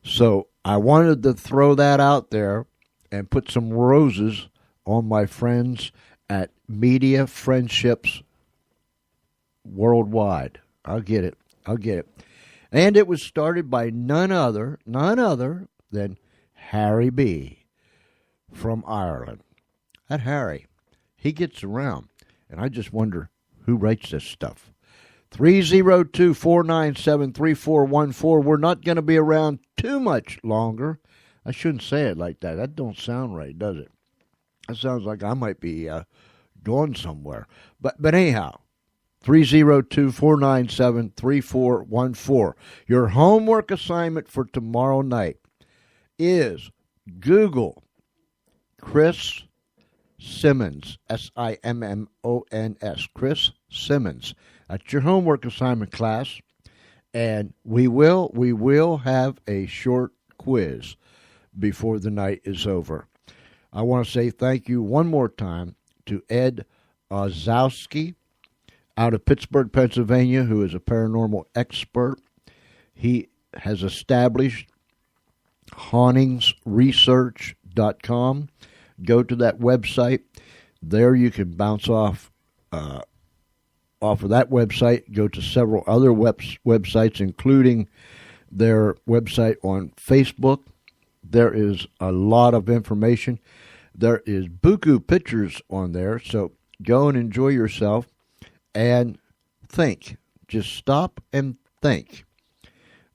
So I wanted to throw that out there and put some roses on my friends at Media Friendships Worldwide. I'll get it. And it was started by none other than Harry B. from Ireland. That Harry, he gets around, and I just wonder who writes this stuff. 302-497-3414. We're not going to be around too much longer. I shouldn't say it like that. That don't sound right, does it? That sounds like I might be going somewhere. But anyhow, 302-497-3414. Your homework assignment for tomorrow night is Google Chris Simmons, Simmons, Chris Simmons. That's your homework assignment, class. And we will have a short quiz before the night is over. I want to say thank you one more time to Ed Ozosky out of Pittsburgh, Pennsylvania, who is a paranormal expert. He has established hauntingsresearch.com. Go to that website. There you can bounce off of that website, go to several other websites, including their website on Facebook. There is a lot of information. There is buku pictures on there, so go and enjoy yourself and think. Just stop and think.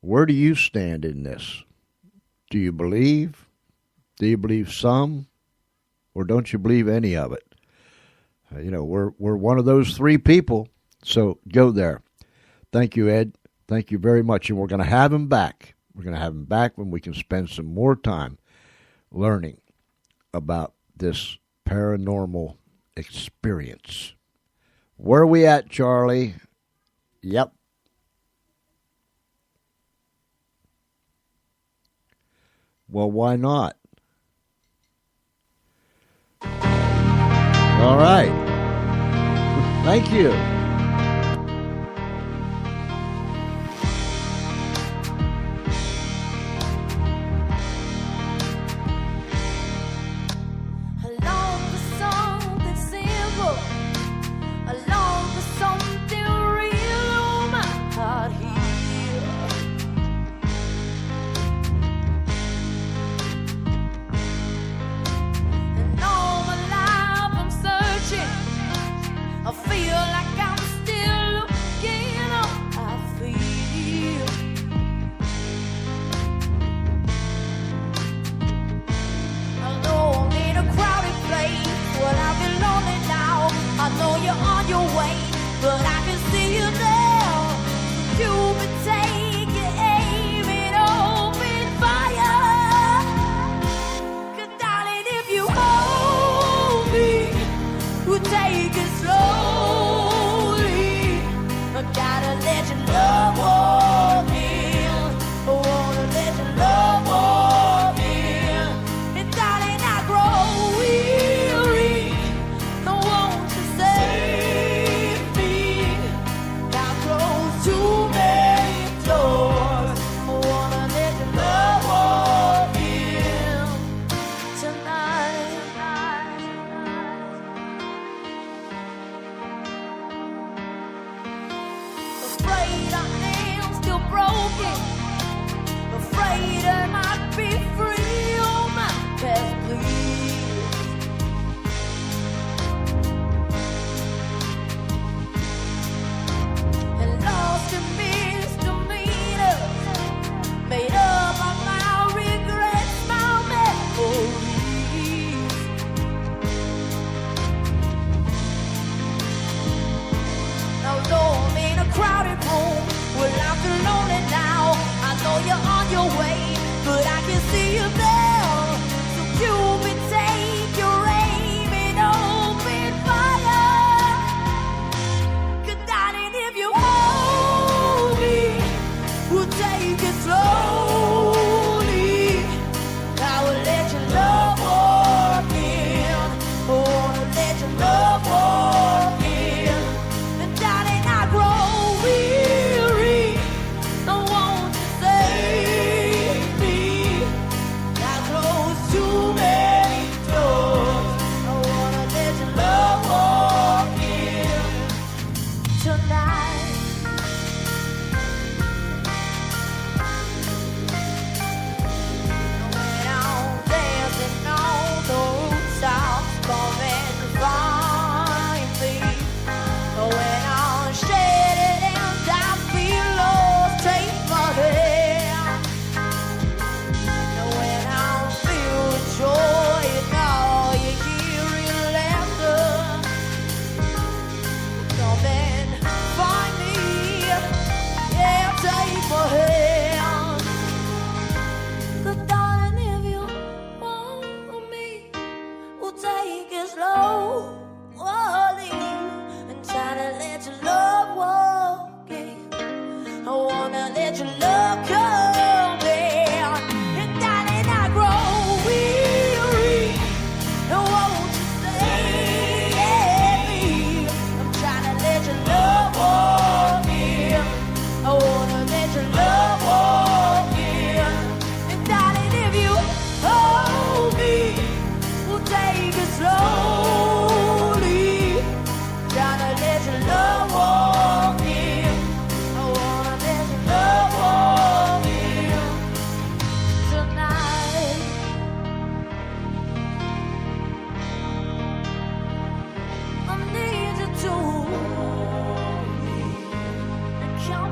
Where do you stand in this? Do you believe? Do you believe some? Or don't you believe any of it? We're one of those three people, so go there. Thank you, Ed. Thank you very much, and we're going to have him back We're going to have him back when we can spend some more time learning about this paranormal experience. Where are we at, Charlie? Yep. Well, why not? All right. Thank you.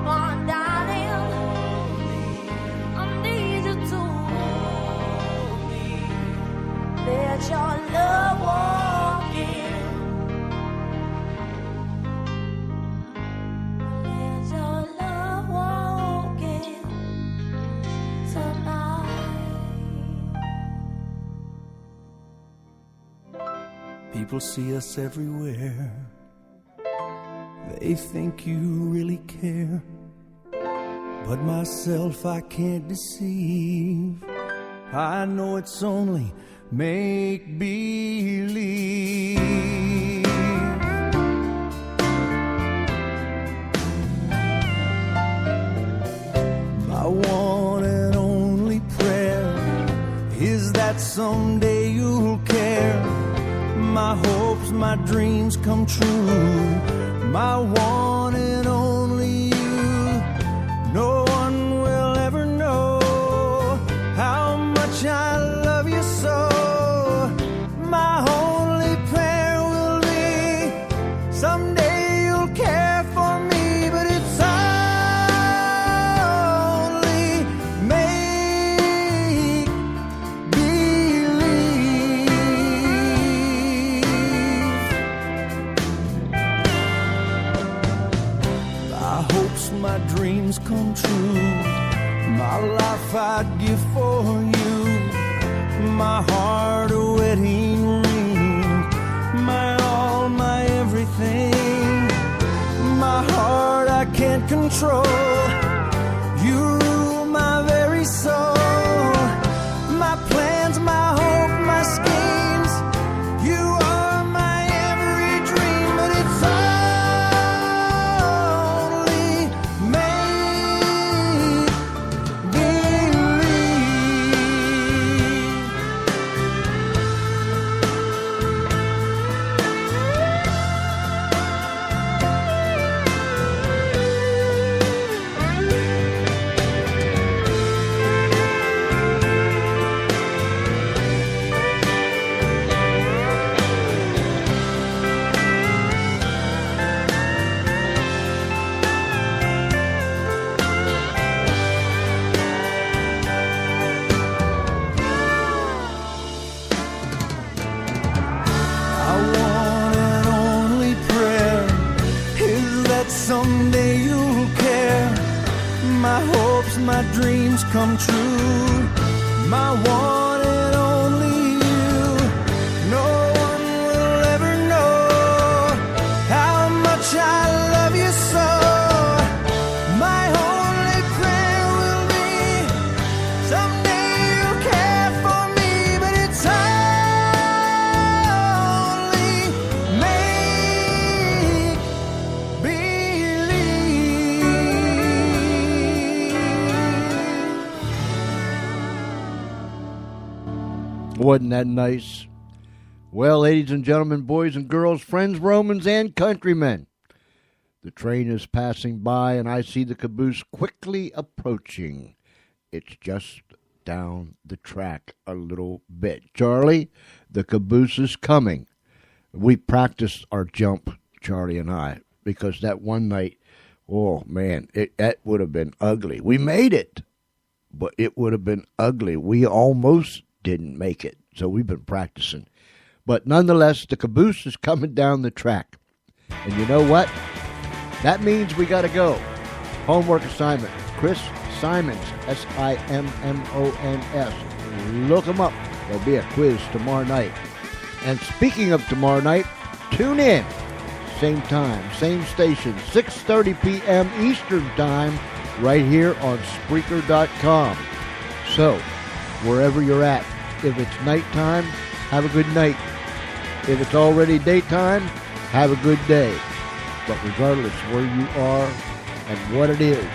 Come on, darling. People see us everywhere. They think you really care. But myself I can't deceive. I know it's only make-believe. My one and only prayer is that someday you'll care. My hopes, my dreams come true. My one and only you. No one will ever know how much I love you so. My only prayer will be someday you'll care for me, but it's only make believe. My hopes, my dreams come true. My life I'd give for you. My heart a wedding ring. My all, my everything. My heart I can't control. You rule my very soul. My plans, my hope, my schemes. You are my every dream, but it's only make believe. Our one and only prayer is that someday you'll care. My hopes, my dreams come true. My one and only you. No one will ever know how much I love you so. My only prayer will be someday you'll care for me, but it's only make believe. Wasn't that nice? Well, ladies and gentlemen, boys and girls, friends, Romans, and countrymen, the train is passing by, and I see the caboose quickly approaching. It's just down the track a little bit. Charlie, the caboose is coming. We practiced our jump, Charlie and I, because that one night, oh, man, that would have been ugly. We made it, but it would have been ugly. We almost didn't make it, so we've been practicing. But nonetheless, the caboose is coming down the track. And you know what? That means we got to go. Homework assignment. Chris Simons, Simmons. Look him up. There'll be a quiz tomorrow night. And speaking of tomorrow night, tune in. Same time, same station, 6:30 p.m. Eastern Time, right here on Spreaker.com. So, wherever you're at, if it's nighttime, have a good night. If it's already daytime, have a good day. But regardless where you are and what it is,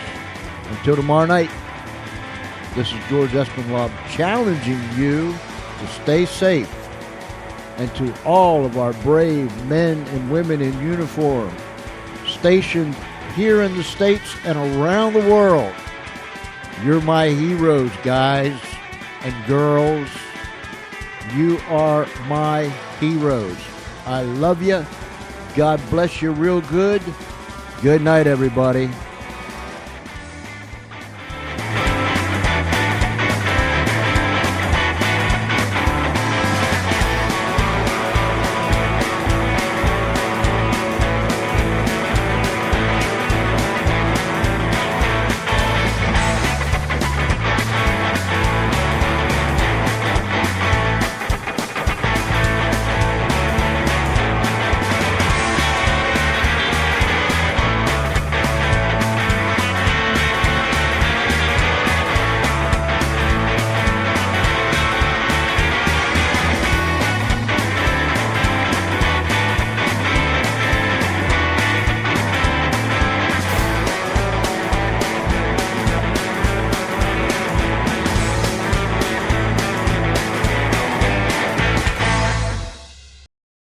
until tomorrow night, this is George Espenlaub challenging you to stay safe. And to all of our brave men and women in uniform stationed here in the States and around the world, you're my heroes, guys and girls. You are my heroes. I love you. God bless you real good. Good night, everybody.